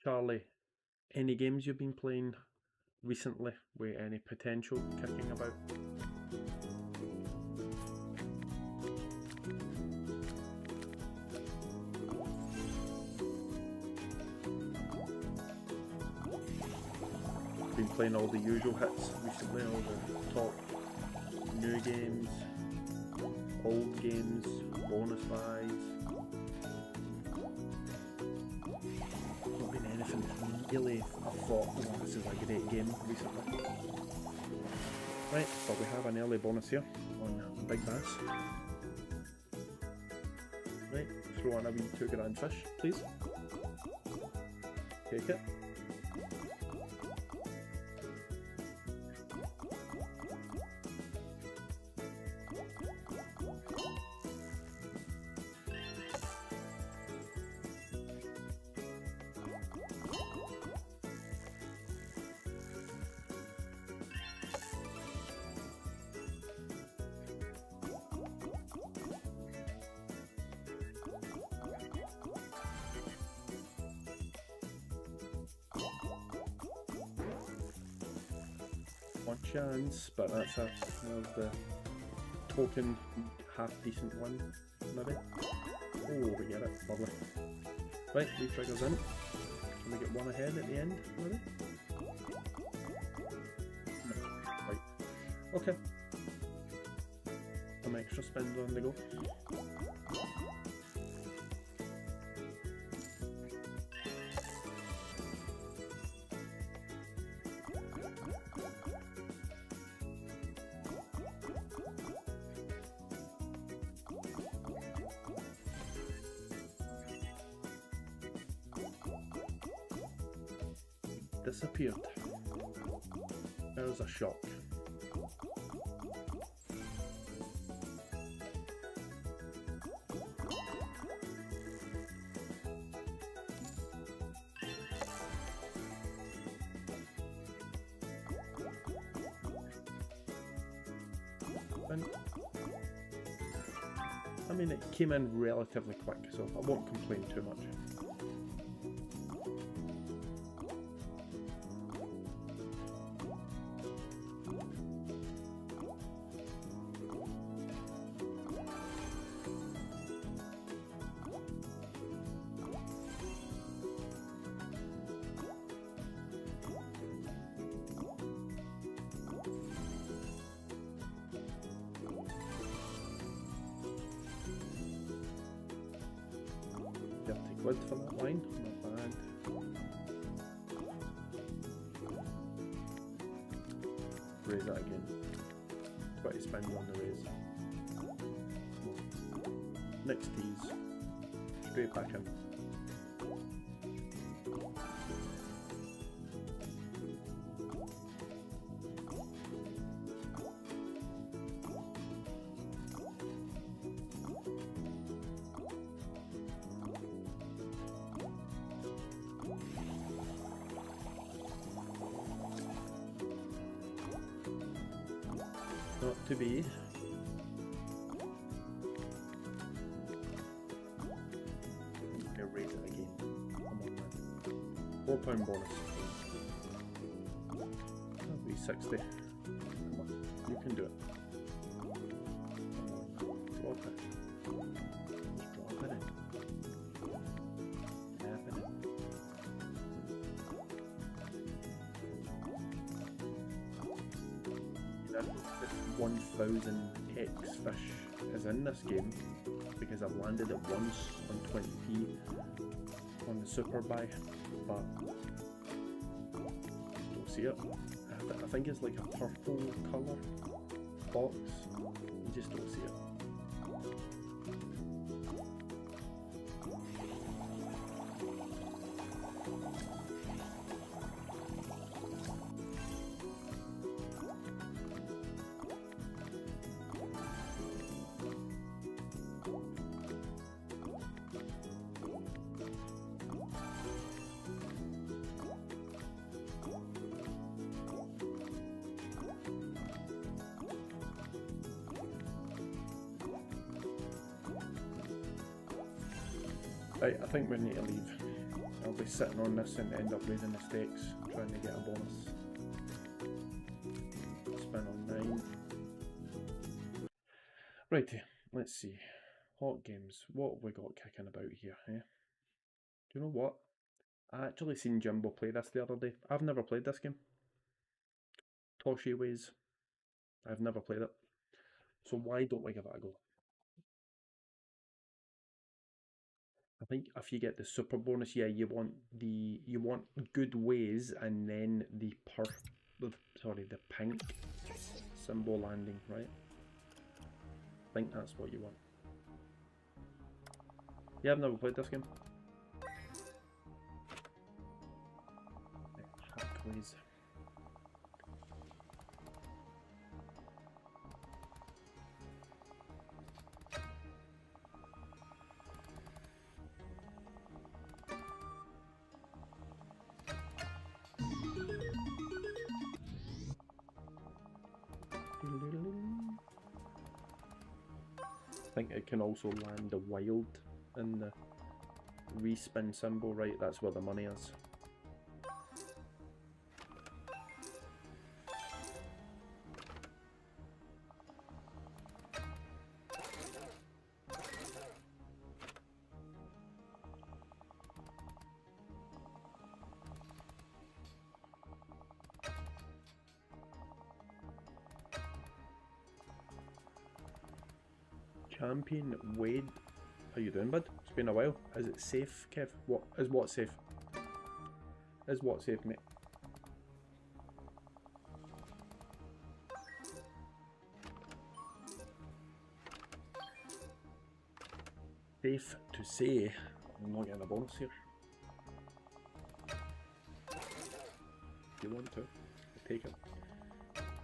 Speaker 1: Charlie, any games you've been playing recently with any potential kicking about? Been playing all the usual hits recently, all the top new games, old games, bonus buys. Not been anything really I thought, oh, this is a great game recently. Right, but we have an early bonus here on Big Bass. Right, throw on a wee £2 fish, please. Take it. One chance, but that's a the token half decent one, maybe. Oh, we get it, lovely. Right, 3 triggers in. Can we get one ahead at the end, maybe? No, right. Okay. Some extra spins on the go. Disappeared. There's a shock. And I mean, it came in relatively quick, so I won't complain too much. quid for that line, not bad. Raise that again. 20 spins on the raise. Next tease. Straight back in. Not to be. Okay, raise it again. Come on, man. £4 bonus. That'll be 60. Come on, you can do it. Come on, drop it. Just drop it in. Tap it in. That 1000x fish is in this game because I've landed it once on 20p on the super buy, but don't see it. I think it's like a purple colour box, you just don't see it. Right, I think we need to leave. I'll be sitting on this and end up raising the stakes, trying to get a bonus. Spin on 9. Righty, let's see. Hot games. What have we got kicking about here, eh? Do you know what? I actually seen Jimbo play this the other day. I've never played this game. Toshi Ways. I've never played it. So why don't we give it a go? I think if you get the super bonus, yeah, you want good ways and then the pink symbol landing, right? I think that's what you want. Yeah, I've never played this game. Hack ways. I think it can also land the wild in the respin symbol, right? That's where the money is. Champion Wade, how you doing, bud? It's been a while. Is it safe, Kev? What safe? Is what safe, mate? Safe to say, I'm not getting a bonus here. If you want to, I'll take it.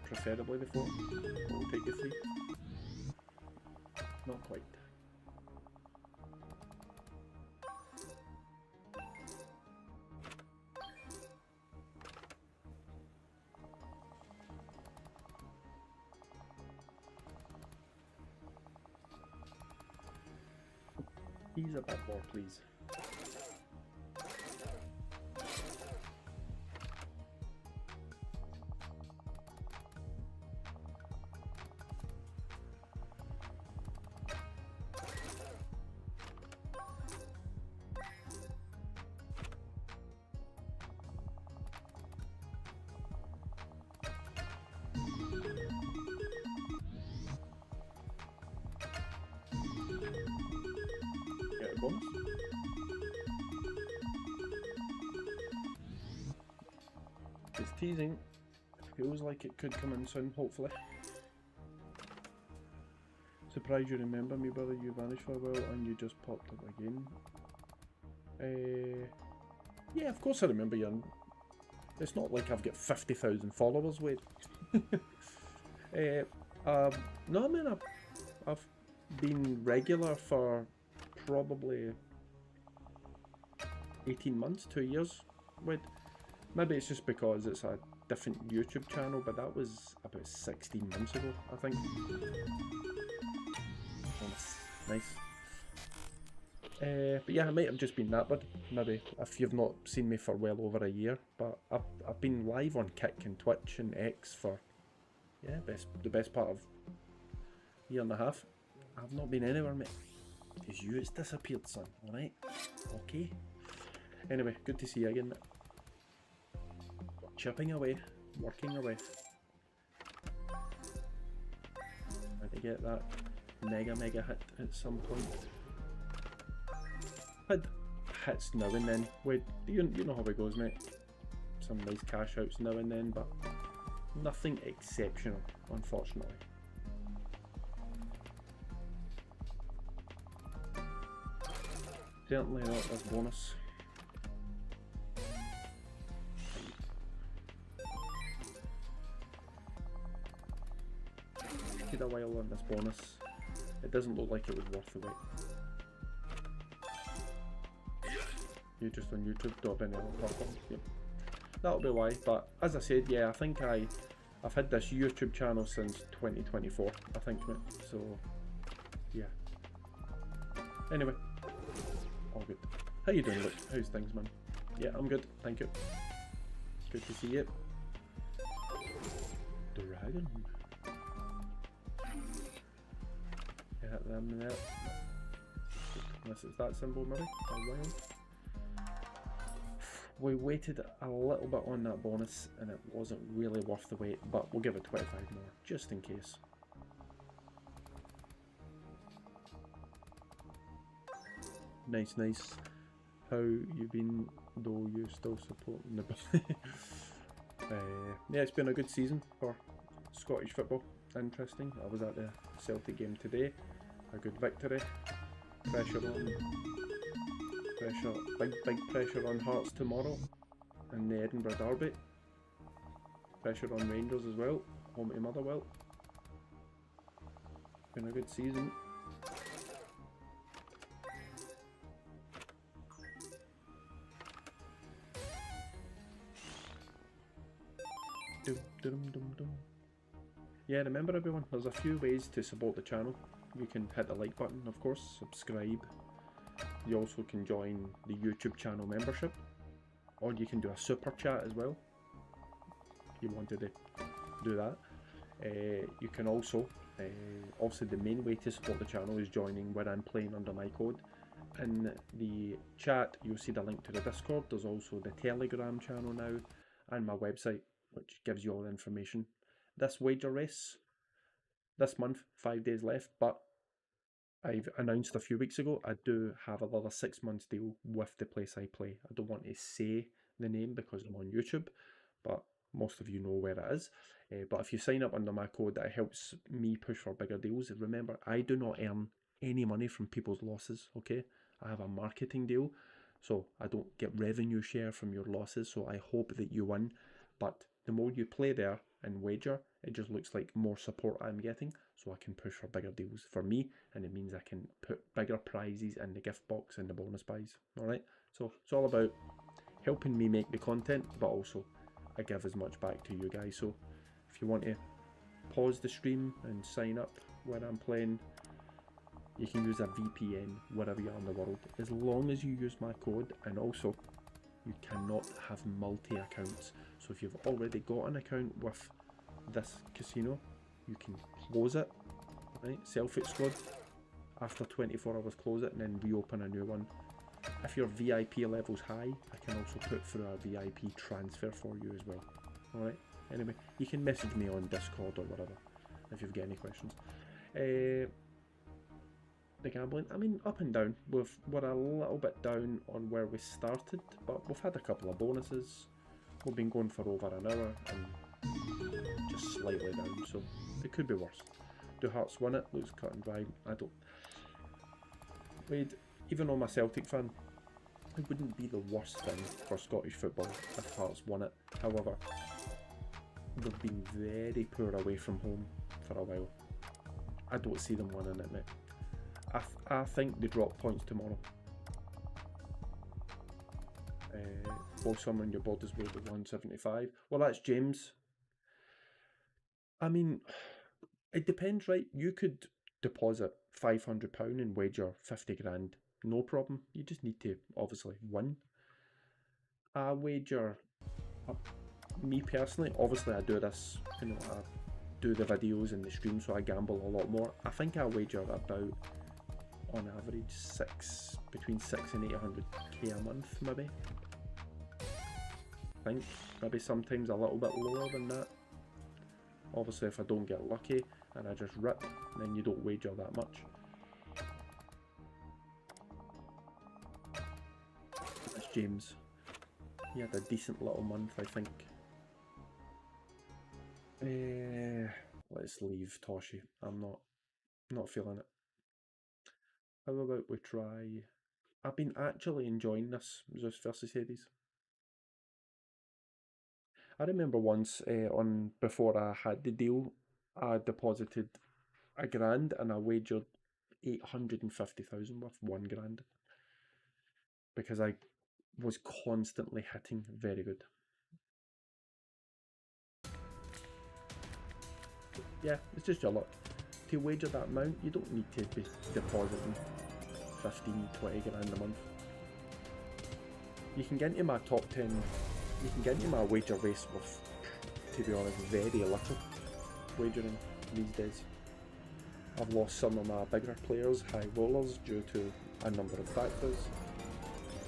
Speaker 1: Preferably the 4. We'll take the 3. Not quite. Ease a bit more, please. Bonus. It's teasing. Feels like it could come in soon, hopefully. Surprised you remember me, brother. You vanished for a while and you just popped up again. Yeah, of course I remember you. It's not like I've got 50,000 followers, wait. No, man, I've been regular for probably 18 months, 2 years. Wait, maybe it's just because it's a different YouTube channel, but that was about 16 months ago, I think. Nice. But yeah, I might have just been that bad, maybe, if you've not seen me for well over a year. But I've been live on Kick and Twitch and X for, yeah, the best part of a year and a half. I've not been anywhere, mate. It's you, it's disappeared, son, alright? Okay. Anyway, good to see you again, mate. Chipping away, working away. Had to get that mega hit at some point. Had hits now and then. Wait, you know how it goes, mate. Some nice cash outs now and then, but nothing exceptional, unfortunately. Certainly not this bonus. Took a while on this bonus. It doesn't look like it was worth the wait. You just on YouTube, not any other platforms. Yep. That'll be why. But as I said, yeah, I think I've had this YouTube channel since 2024. I think, mate. So yeah. Anyway, all good. How you doing, Luke? How's things, man? Yeah, I'm good. Thank you. Good to see you. Dragon. Yeah, them there. Unless it's that symbol, maybe. A wild. We waited a little bit on that bonus and it wasn't really worth the wait, but we'll give it 25 more, just in case. Nice, nice. How you been, though you still supporting the... yeah, it's been a good season for Scottish football. Interesting. I was at the Celtic game today. A good victory. Big pressure on Hearts tomorrow in the Edinburgh Derby. Pressure on Rangers as well, home to Motherwell. Been a good season. Yeah, remember everyone, there's a few ways to support the channel. You can hit the like button, of course, subscribe. You also can join the YouTube channel membership, or you can do a super chat as well if you wanted to do that. You can also, obviously the main way to support the channel is joining where I'm playing under my code. In the chat you'll see the link to the Discord. There's also the Telegram channel now and my website, which gives you all the information. This wager race this month, 5 days left, but I've announced a few weeks ago I do have another 6 months deal with the place I play. I don't want to say the name because I'm on YouTube, but most of you know where it is. But if you sign up under my code, that helps me push for bigger deals. Remember, I do not earn any money from people's losses, okay? I have a marketing deal, so I don't get revenue share from your losses, so I hope that you win. But the more you play there and wager, it just looks like more support I'm getting, so I can push for bigger deals for me, and it means I can put bigger prizes in the gift box and the bonus buys. Alright, so it's all about helping me make the content, but also I give as much back to you guys. So if you want to pause the stream and sign up when I'm playing, you can use a VPN wherever you are in the world, as long as you use my code. And also, you cannot have multi-accounts. So if you've already got an account with this casino, you can close it, right? Self-exclude. After 24 hours, close it and then reopen a new one. If your VIP level's high, I can also put through a VIP transfer for you as well. Alright, anyway, you can message me on Discord or whatever if you've got any questions. The gambling, I mean, up and down. We're a little bit down on where we started, but we've had a couple of bonuses. We've been going for over an hour and just slightly down, so it could be worse. Do Hearts win it? Looks cut and dry. I don't. Wade, even though I'm a Celtic fan, it wouldn't be the worst thing for Scottish football if Hearts won it. However, they've been very poor away from home for a while. I don't see them winning it, mate. I think they drop points tomorrow. Somewhere in your board is worth 175. Well, that's James. I mean, it depends, right? You could deposit £500 and wager 50 grand, no problem. You just need to obviously win. I wager, me personally, obviously I do this, you know, I do the videos and the stream, so I gamble a lot more. I think I wager about, on average, between 6 and 800k a month, maybe. I think maybe sometimes a little bit lower than that. Obviously, if I don't get lucky and I just rip, then you don't wager that much. That's James. He had a decent little month, I think. Let's leave Toshi. I'm not feeling it. How about we try? I've been actually enjoying this Zeus versus Hades. I remember once before I had the deal, I deposited £1,000 and I wagered 850,000 worth £1,000 because I was constantly hitting very good. Yeah, it's just your luck. To wager that amount, you don't need to be depositing 15, 20 grand a month. You can get into my top 10, you can get into my wager race with, to be honest, very little wagering these days. I've lost some of my bigger players, high rollers, due to a number of factors.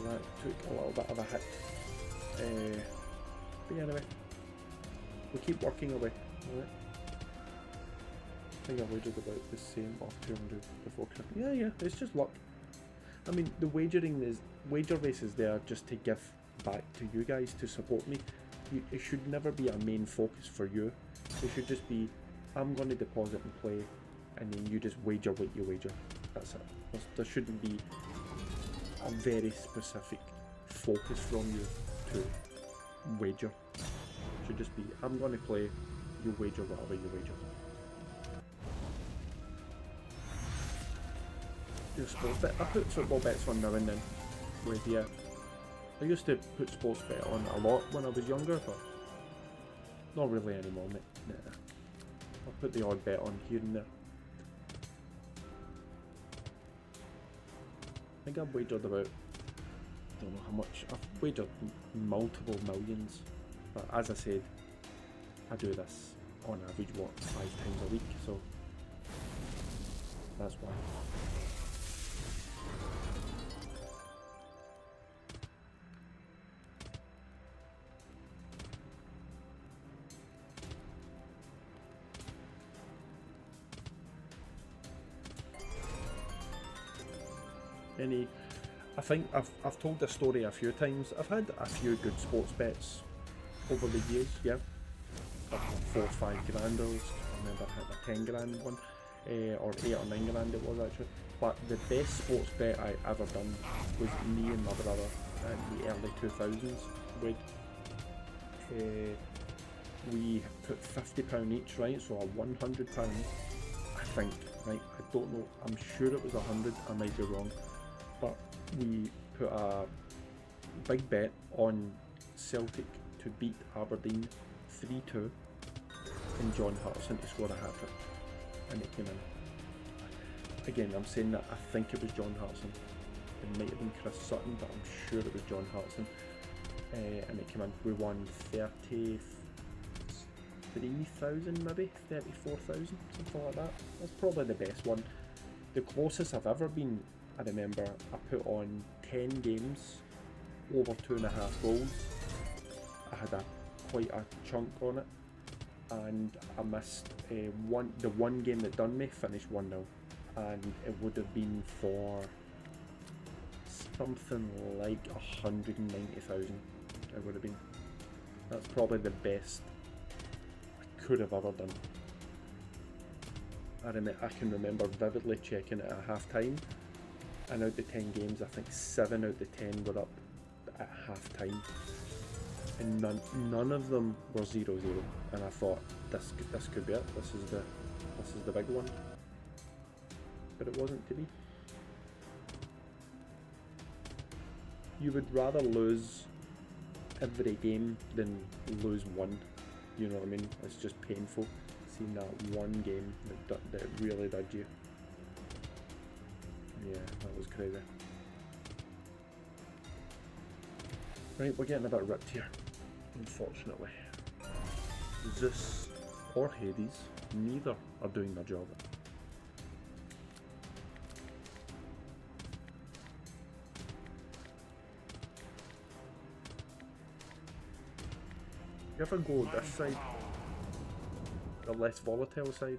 Speaker 1: That took a little bit of a hit. But anyway, we keep working away. Alright. I think I wagered about the same off 200 before Christmas. Yeah, it's just luck. I mean, the wager race is there just to give back to you guys, to support me. It should never be a main focus for you. It should just be, I'm going to deposit and play, and then you just wager what you wager. That's it. There shouldn't be a very specific focus from you to wager. It should just be, I'm going to play, you wager whatever you wager. Do sports bet. I put football bets on now and then. With yeah, I used to put sports bet on a lot when I was younger, but not really anymore, mate. Nah. I'll put the odd bet on here and there. I think I've wagered about, I don't know how much, I've wagered multiple millions, but as I said, I do this on average, 5 times a week, so that's why. I think I've told this story a few times. I've had a few good sports bets over the years, yeah. Up to 4 or 5 grand. I remember I had a 10 grand one, or 8 or 9 grand it was actually. But the best sports bet I ever done was me and my brother in the early 2000s. We put £50 each, right? So a £100, I think, right? I don't know. I'm sure it was 100. I might be wrong. But we put a big bet on Celtic to beat Aberdeen 3-2 and John Hartson to score a hat-trick, and it came in. Again, I'm saying that I think it was John Hartson. It might have been Chris Sutton, but I'm sure it was John Hartson. And it came in. We won 33,000, maybe 34,000, something like that. That's probably the best one. The closest I've ever been, I remember I put on 10 games over 2.5 goals. I had quite a chunk on it, and I missed the one game that done me, finished 1-0, and it would have been for something like 190,000. It would have been. That's probably the best I could have ever done. I can remember vividly checking it at half time, and out of the 10 games, I think 7 out of the 10 were up at half time, and none of them were 0-0. And I thought, this could be it. This is the big one, but it wasn't to be. You would rather lose every game than lose one. You know what I mean? It's just painful seeing that one game that really did you. Yeah, that was crazy. Right, we're getting a bit ripped here, unfortunately. Zeus or Hades, neither are doing their job. You ever go this side, the less volatile side?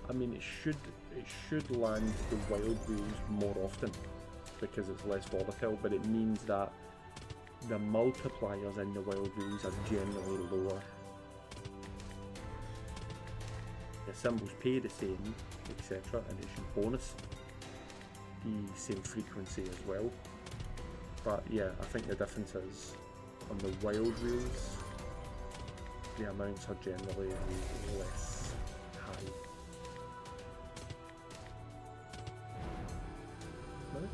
Speaker 1: I mean, it should land the wild rules more often because it's less volatile, but it means that the multipliers in the wild rules are generally lower. The symbols pay the same, etc., and it should bonus the same frequency as well. But yeah, I think the difference is on the wild rules, the amounts are generally less high. Right?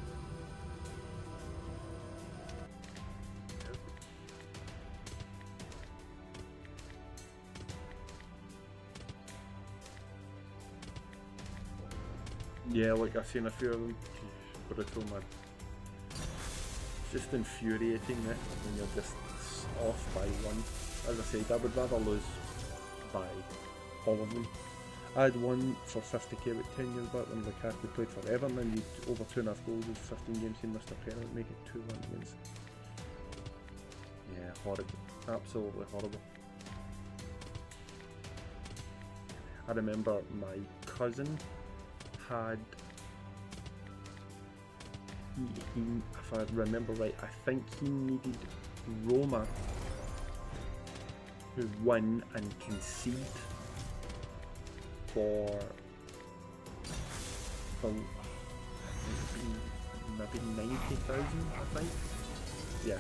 Speaker 1: Yeah, like I've seen a few of them. Brutal, man. It's just infuriating when you're just off by one. As I said, I would rather lose by all of them. I had one for 50k about 10 years back when Lukaku played for Everton and he'd over 2.5 goals in 15 games, he missed a penalty, make it 2-1 against. Yeah, horrible. Absolutely horrible. I remember my cousin had, if I remember right, I think he needed Roma to win and concede for maybe 90,000, I think. Yeah,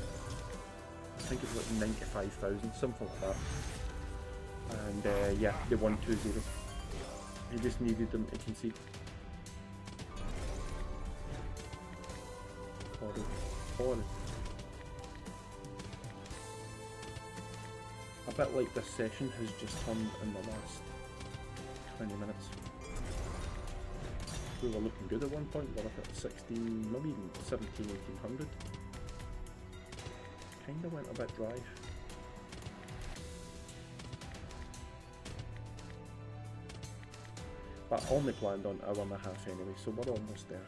Speaker 1: I think it was like 95,000, something like that. And yeah, they won 2-0. He just needed them to concede. Horrible. A bit like this session has just turned in the last 20 minutes. We were looking good at one point, we were up at 16, maybe even 17, 1800. Kinda went a bit dry. But I only planned on an hour and a half anyway, so we're almost there.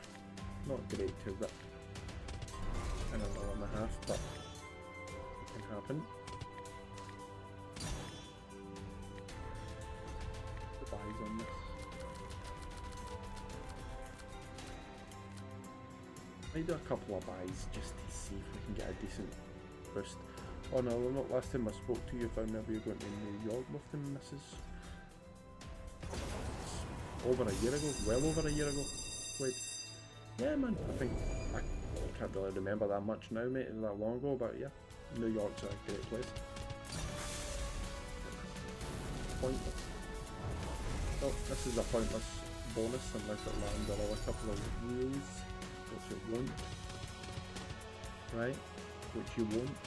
Speaker 1: Not great to rip in an hour and a half, but it can happen. The buys on this. Might do a couple of buys just to see if we can get a decent boost. Oh no, not last time I spoke to you, found out we were going to New York with the missus. Over a year ago, well over a year ago. Wait, yeah man, I think, I can't really remember that much now mate, it was that long ago, but yeah, New York's a great place. Pointless. Oh, this is a pointless bonus unless it lands another couple of rules, which it won't. Right, which you won't.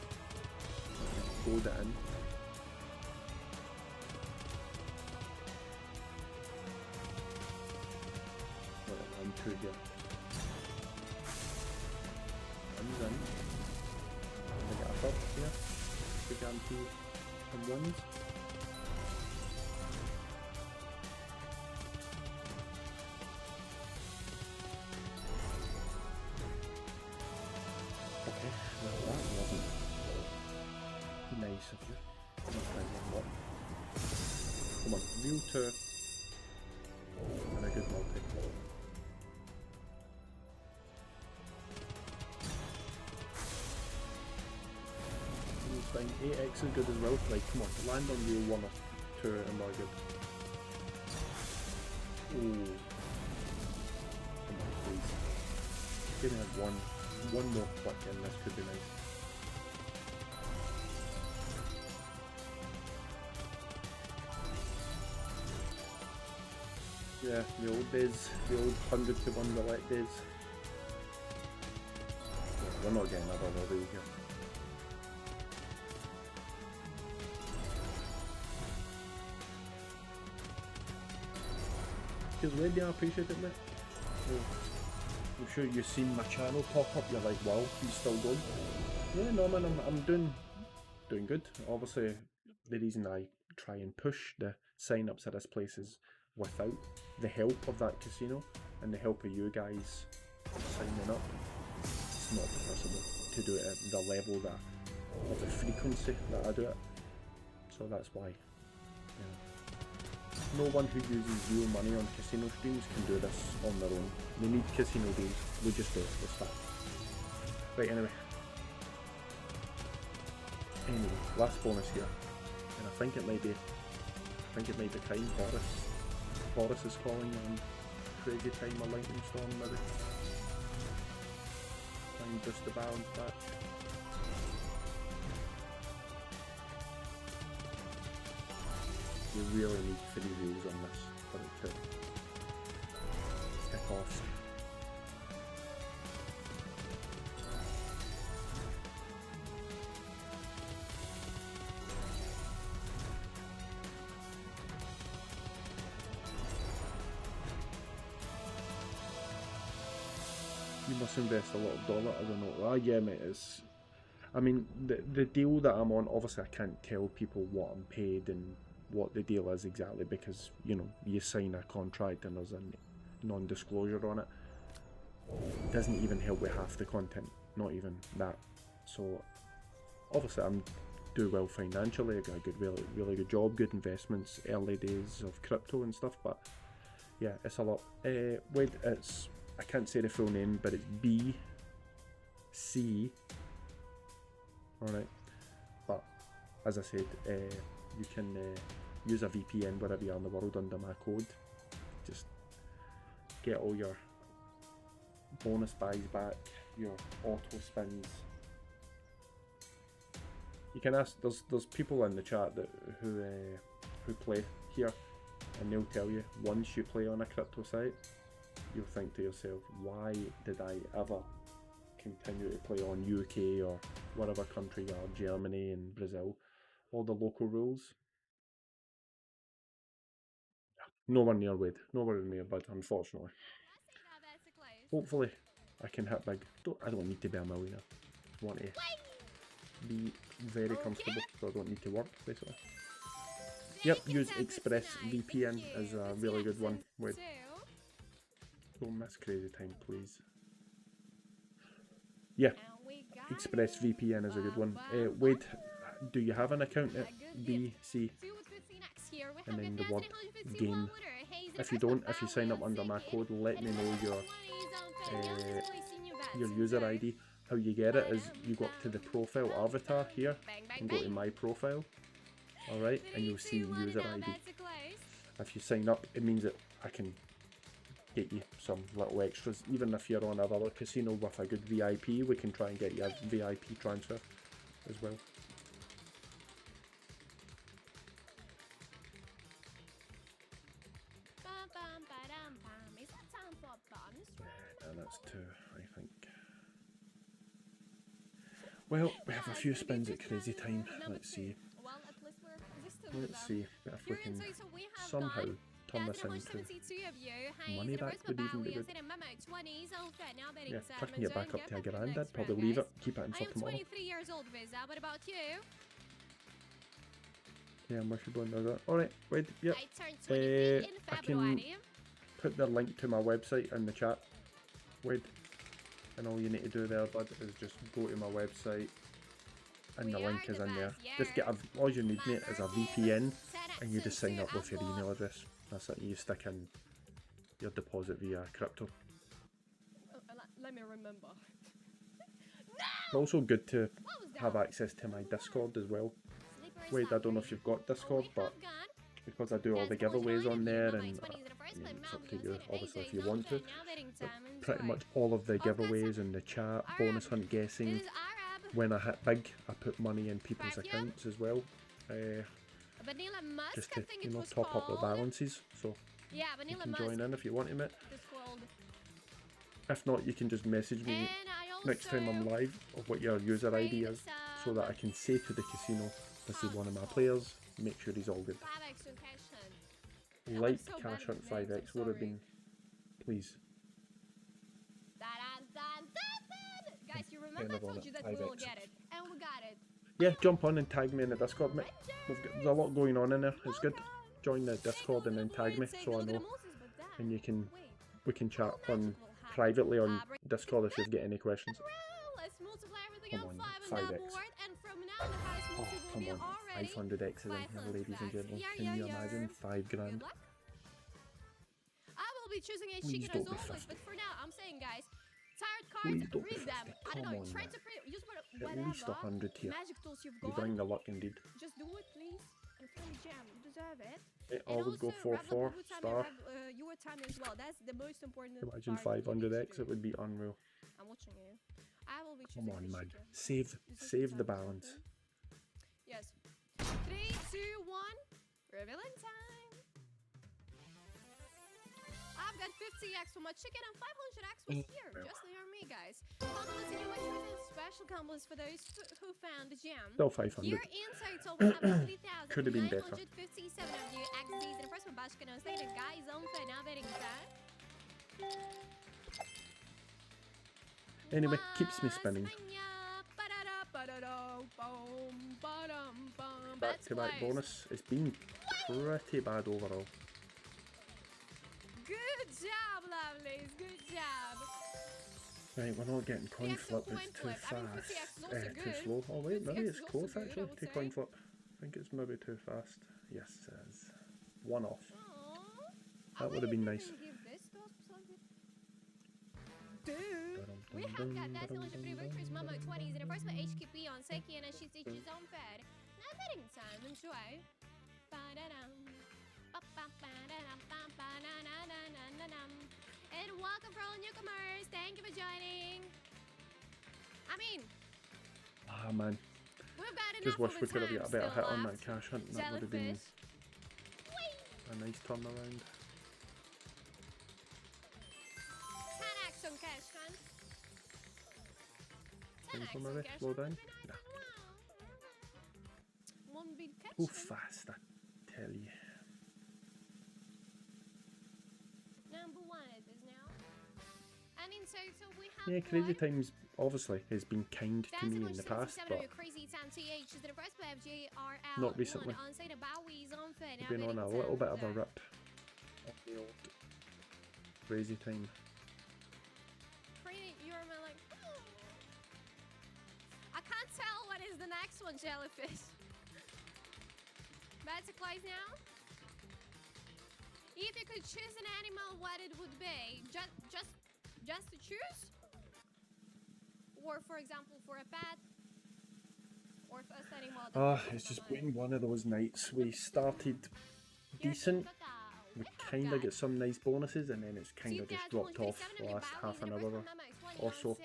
Speaker 1: Load it in. Could you? Comes in. I get a first here. The guarantee and wins. Okay, well that wasn't nice of you. Come on, real 2 and a good multi. Thing. 8x is good as well. Like, come on, land on reel 1 or 2 and we're good. Oh. Come on, please. Give me one more click and this could be nice. Yeah, the old days, the old 100 to 1 roulette days. Yeah, we're not getting another level here. Because really, I appreciate it, mate. I'm sure you've seen my channel pop up, you're like, wow, he's still going. Yeah, no man, I'm doing good. Obviously, the reason I try and push the sign-ups at this place is without the help of that casino and the help of you guys signing up, it's not possible to do it at the level that, of the frequency that I do it. So that's why, no one who uses real money on casino streams can do this on their own. They need casino days. We just do it. It's fine. Right, anyway, last bonus here, and I think it might be time. Boris is calling on crazy time or lightning storm maybe. Time just to balance back. You really need 3 reels on this for it to kick off. You must invest a lot of dollar, I don't know. Ah, yeah, mate, it's... I mean, the deal that I'm on, obviously I can't tell people what I'm paid and what the deal is exactly because, you know, you sign a contract and there's a non-disclosure on it. It doesn't even help with half the content, not even that. So, obviously I'm doing well financially, I got a good, really good job, good investments, early days of crypto and stuff, but yeah, it's a lot. Wait, it's... I can't say the full name, but it's BC. Alright, but as I said, you can use a VPN wherever you are in the world under my code. Just get all your bonus buys back, your auto spins. You can ask. There's people in the chat that who play here, and they'll tell you once you play on a crypto site, you'll think to yourself, why did I ever continue to play on UK or whatever country you are, Germany and Brazil, all the local rules. Nowhere near Wade, nowhere near Bud, unfortunately. Hopefully I can hit big. I don't need to be a millionaire. I want to be very comfortable, so I don't need to work basically. Yep, use ExpressVPN as a really good one. Wade. Don't miss crazy time, please. Yeah, ExpressVPN is a good one. Wade, do you have an account at BC? And then the word game. If you don't, if you sign up under my code, let me know your user ID. How you get it is you go up to the profile avatar here and go to my profile. Alright, and you'll see user ID. If you sign up, it means that I can get you some little extras. Even if you're on another casino with a good VIP, we can try and get you a VIP transfer as well. And that's 2, I think. Well, we have a few spins at crazy time. Let's see. Let's see if we can somehow turn this into money back would even be good. Yeah, if I can get back up to a grand, I'd probably leave it, keep it in for tomorrow. Yeah, I'm with you on that. Alright, wait, yep. I can put the link to my website in the chat, Wade. And all you need to do there, bud, is just go to my website and the link is in there. Just get all you need, mate, is a VPN and you just sign up with your email address. That's it, you stick in your deposit via crypto.
Speaker 3: Let me remember. No!
Speaker 1: Also good to have access to my Discord as well. Wade, I don't know if you've got Discord, but because I do all the giveaways on there, and I mean, it's up to you, obviously, if you want to. But pretty much all of the giveaways and the chat, bonus hunt guessing, when I hit big, I put money in people's accounts as well. Just to, you know, top up the balances. So you can join in if you want to, mate. If not, you can just message me next time I'm live of what your user ID is, so that I can say to the casino, this is one of my players, make sure he's all good. Like Cash Hunt 5x would have been, please.
Speaker 3: Guys, you remember I told you that we will get it, and we got it.
Speaker 1: Yeah, jump on and tag me in the Discord, mate. There's a lot going on in there, it's good. Join the Discord and then tag me so I know, and we can chat on privately on Discord if you've got any questions. Come on, 5x. Oh, come on, 500x is in here, ladies and gentlemen. Can you imagine? 5 grand.
Speaker 3: I will be choosing a
Speaker 1: Please
Speaker 3: chicken as
Speaker 1: don't be
Speaker 3: always,
Speaker 1: 50.
Speaker 3: but for now, I'm saying, guys, tired
Speaker 1: Please
Speaker 3: cards,
Speaker 1: don't be
Speaker 3: read them.
Speaker 1: 50.
Speaker 3: I don't
Speaker 1: Come
Speaker 3: know,
Speaker 1: on,
Speaker 3: try
Speaker 1: man.
Speaker 3: to use
Speaker 1: At
Speaker 3: whatever
Speaker 1: least 100 here.
Speaker 3: magic tools you've
Speaker 1: You
Speaker 3: got.
Speaker 1: bring the luck indeed.
Speaker 3: Just do it, please. And fill the jam. You deserve it.
Speaker 1: It
Speaker 3: And
Speaker 1: always go
Speaker 3: also,
Speaker 1: 4-4, star.
Speaker 3: your time as well. That's the most important
Speaker 1: Imagine
Speaker 3: part you need to
Speaker 1: 500x,
Speaker 3: do.
Speaker 1: it would be unreal.
Speaker 3: I'm watching you. I will be
Speaker 1: Come
Speaker 3: choosing
Speaker 1: on,
Speaker 3: the
Speaker 1: man.
Speaker 3: chicken.
Speaker 1: Save the balance.
Speaker 3: Yes. 3, 2, 1. Revealing time. I've got 50x for my chicken and 500x was here. Just near me, guys. Compliments in your much and special compliments for those who found the gem.
Speaker 1: Still 500.
Speaker 3: Here in total, we have
Speaker 1: Could have been better.
Speaker 3: 3,957 of you XDs in the first one. Bashka no say the guys on for now betting time.
Speaker 1: Anyway, keeps me spinning. Back to back bonus. It's been pretty bad overall.
Speaker 3: Good job, lovelies. Good job.
Speaker 1: Right, we're not getting coin flip, it's too fast. Too slow. Oh wait, maybe it's close actually to coin flip. I think it's maybe too fast. Yes, it is. One off. That would have been nice.
Speaker 3: We have got that knowledge of victories, Momo 20s, and the first one HQP on Seki, and she's his own fed. Now betting time, enjoy. And welcome for all newcomers. Thank you for joining. I mean,
Speaker 1: Ah man,
Speaker 3: we've got enough
Speaker 1: just wish
Speaker 3: of
Speaker 1: we
Speaker 3: the
Speaker 1: could have
Speaker 3: time
Speaker 1: got a better
Speaker 3: still
Speaker 1: hit on that
Speaker 3: left.
Speaker 1: cash hunt. That would have been
Speaker 3: Jellyfish.
Speaker 1: a nice turnaround.
Speaker 3: 10x on cash hunt.
Speaker 1: Time
Speaker 3: 10x
Speaker 1: for
Speaker 3: on
Speaker 1: maybe
Speaker 3: cash
Speaker 1: slow
Speaker 3: hunt.
Speaker 1: down.
Speaker 3: Nah. One big catch.
Speaker 1: Go fast, I tell you.
Speaker 3: Number 1 it is now. And in total we have
Speaker 1: Yeah, Crazy
Speaker 3: what?
Speaker 1: Times obviously has been kind to me in the past, but not recently. I've been on a little bit of a rip of the old Crazy Time.
Speaker 3: I can't tell what is the next one, Jellyfish. Better close now. If you could choose an animal, what it would be? Just to choose? Or for example, for a pet? Or first animal?
Speaker 1: It's just been one of those nights. We started decent, we kind of get some nice bonuses, and then it's kind of just dropped off the last half an hour or so.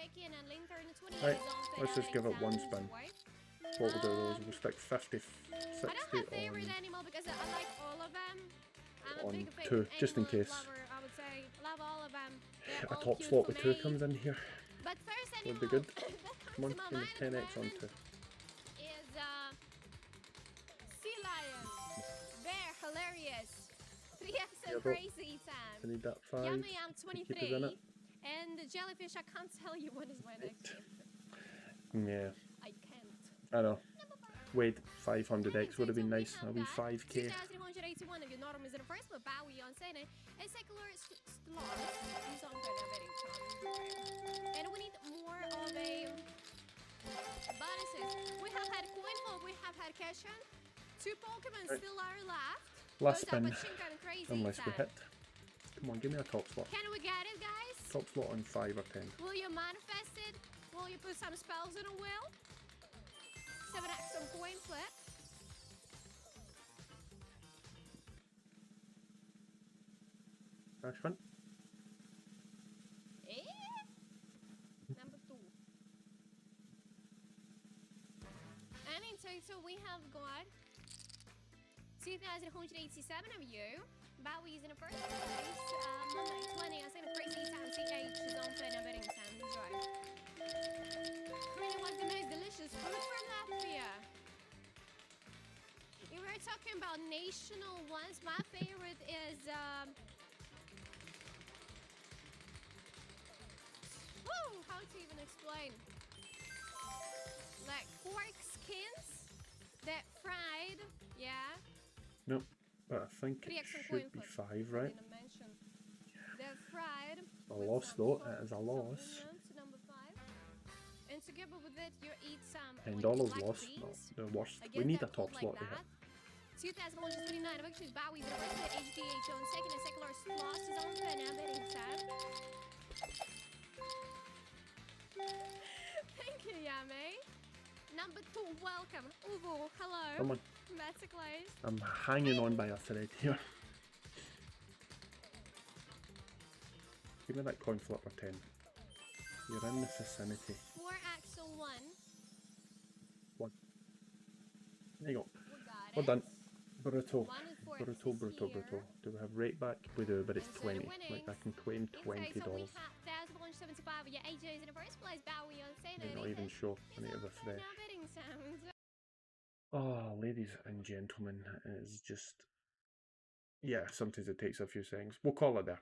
Speaker 1: Right, let's just give it one spin. What we'll do is we'll stick 50, 60
Speaker 3: I don't have favorite animal because I like all of them. I'm a
Speaker 1: on
Speaker 3: big
Speaker 1: 2, just in
Speaker 3: animal
Speaker 1: case
Speaker 3: lover, I would say. Love all of them. They're
Speaker 1: a
Speaker 3: all
Speaker 1: top
Speaker 3: cute
Speaker 1: slot
Speaker 3: for
Speaker 1: with 2
Speaker 3: me.
Speaker 1: comes in here.
Speaker 3: But first animal
Speaker 1: Would be good.
Speaker 3: that
Speaker 1: Come on,
Speaker 3: comes to
Speaker 1: give
Speaker 3: my
Speaker 1: me
Speaker 3: mind
Speaker 1: 10x on 2.
Speaker 3: is sea lion. They're hilarious. 3x
Speaker 1: Yeah,
Speaker 3: and
Speaker 1: bro.
Speaker 3: crazy
Speaker 1: I
Speaker 3: time.
Speaker 1: need that 5.
Speaker 3: Yummy, I'm
Speaker 1: to keep us in
Speaker 3: 23.
Speaker 1: it.
Speaker 3: And the jellyfish, I can't tell you when is my next game.
Speaker 1: Yeah,
Speaker 3: I can't.
Speaker 1: I know. Wait, 500x would have been nice. A wee 5k.
Speaker 3: 2,181 of your norm is in the first, but Bowie on Senate. A secular slot is on and we need more of a bonuses. We have had coin flip, we have had cash hunt. 2 Pokemon
Speaker 1: Right.
Speaker 3: still are left.
Speaker 1: Last
Speaker 3: Those are
Speaker 1: spin,
Speaker 3: Pachinko and Crazy
Speaker 1: unless we
Speaker 3: Time.
Speaker 1: hit. Come on, give me a top slot.
Speaker 3: Can we get it, guys?
Speaker 1: Top slot on 5 or 10.
Speaker 3: Will you manifest it? Will you put some spells in a wheel? 7x on coin flip.
Speaker 1: That's fun.
Speaker 3: Number 2. And in total we have got 2,187 of you. Bowie is in the first place. Number 20, I think the crazy sound CH is on for number sound. Right. Really was the most delicious food from Latvia. You were talking about national ones. My favorite is how to even explain? Like pork skins that fried, yeah.
Speaker 1: Nope, but I think it
Speaker 3: 3x on
Speaker 1: should
Speaker 3: coin
Speaker 1: be
Speaker 3: flip.
Speaker 1: 5, right?
Speaker 3: I didn't mention. They're fried.
Speaker 1: A
Speaker 3: with
Speaker 1: loss
Speaker 3: some
Speaker 1: though,
Speaker 3: salt,
Speaker 1: it is a
Speaker 3: some
Speaker 1: loss.
Speaker 3: onions, number 5. And together with it, you eat some
Speaker 1: $10
Speaker 3: like black
Speaker 1: loss,
Speaker 3: beans.
Speaker 1: not the worst.
Speaker 3: I
Speaker 1: We
Speaker 3: guess
Speaker 1: need a
Speaker 3: they're
Speaker 1: top
Speaker 3: called
Speaker 1: slot
Speaker 3: like
Speaker 1: to hit.
Speaker 3: that. 2,129 of actually Bowie's the first HDH on second and secular loss is on for now betting tab. Thank you, Yami. Number 2, welcome. Uvo, hello.
Speaker 1: Come on,
Speaker 3: Better close.
Speaker 1: I'm hanging on by a thread here. Give me that coin flip or 10. You're in the vicinity.
Speaker 3: 4x on 1.
Speaker 1: 1. There you go.
Speaker 3: We got
Speaker 1: We're
Speaker 3: it.
Speaker 1: done. Brutal.
Speaker 3: 1 and 4
Speaker 1: Brutal,
Speaker 3: is
Speaker 1: brutal,
Speaker 3: here.
Speaker 1: brutal. Do we have rate back? We do, but it's
Speaker 3: And so the
Speaker 1: 20. Like, I
Speaker 3: winnings.
Speaker 1: can claim $20.
Speaker 3: So we have 1,175 of your AJs in the first place. Bowie on second.
Speaker 1: May not even show any of the fresh.
Speaker 3: Now betting sounds.
Speaker 1: Oh, ladies and gentlemen, it's just... Yeah, sometimes it takes a few seconds. We'll call it there.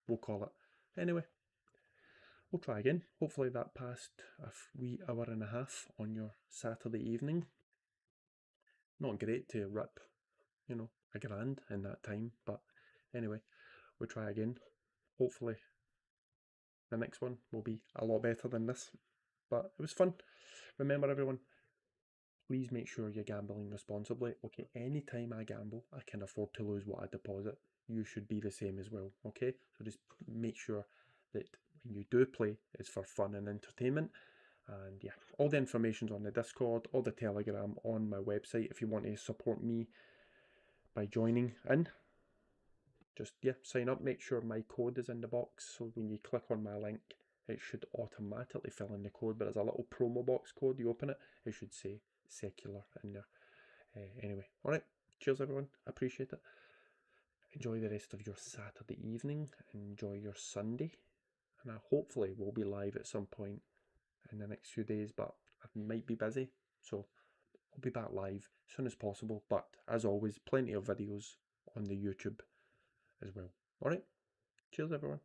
Speaker 1: We'll call it. Anyway, we'll try again. Hopefully that passed a wee hour and a half on your Saturday evening. Not great to rip, you know, a grand in that time, but anyway, we'll try again. Hopefully the next one will be a lot better than this, but it was fun. Remember everyone, please make sure you're gambling responsibly. Okay, anytime I gamble, I can afford to lose what I deposit. You should be the same as well, okay? So just make sure that when you do play, it's for fun and entertainment. And yeah, all the information's on the Discord, or the Telegram, on my website if you want to support me by joining in. Just, yeah, sign up, make sure my code is in the box, so when you click on my link, it should automatically fill in the code, but there's a little promo box code. You open it, it should say secular in there. Anyway, alright, cheers everyone, I appreciate it. Enjoy the rest of your Saturday evening, enjoy your Sunday, and I hopefully will be live at some point in the next few days, but I might be busy, so I'll be back live as soon as possible. But as always, plenty of videos on the YouTube as well. Alright, cheers everyone.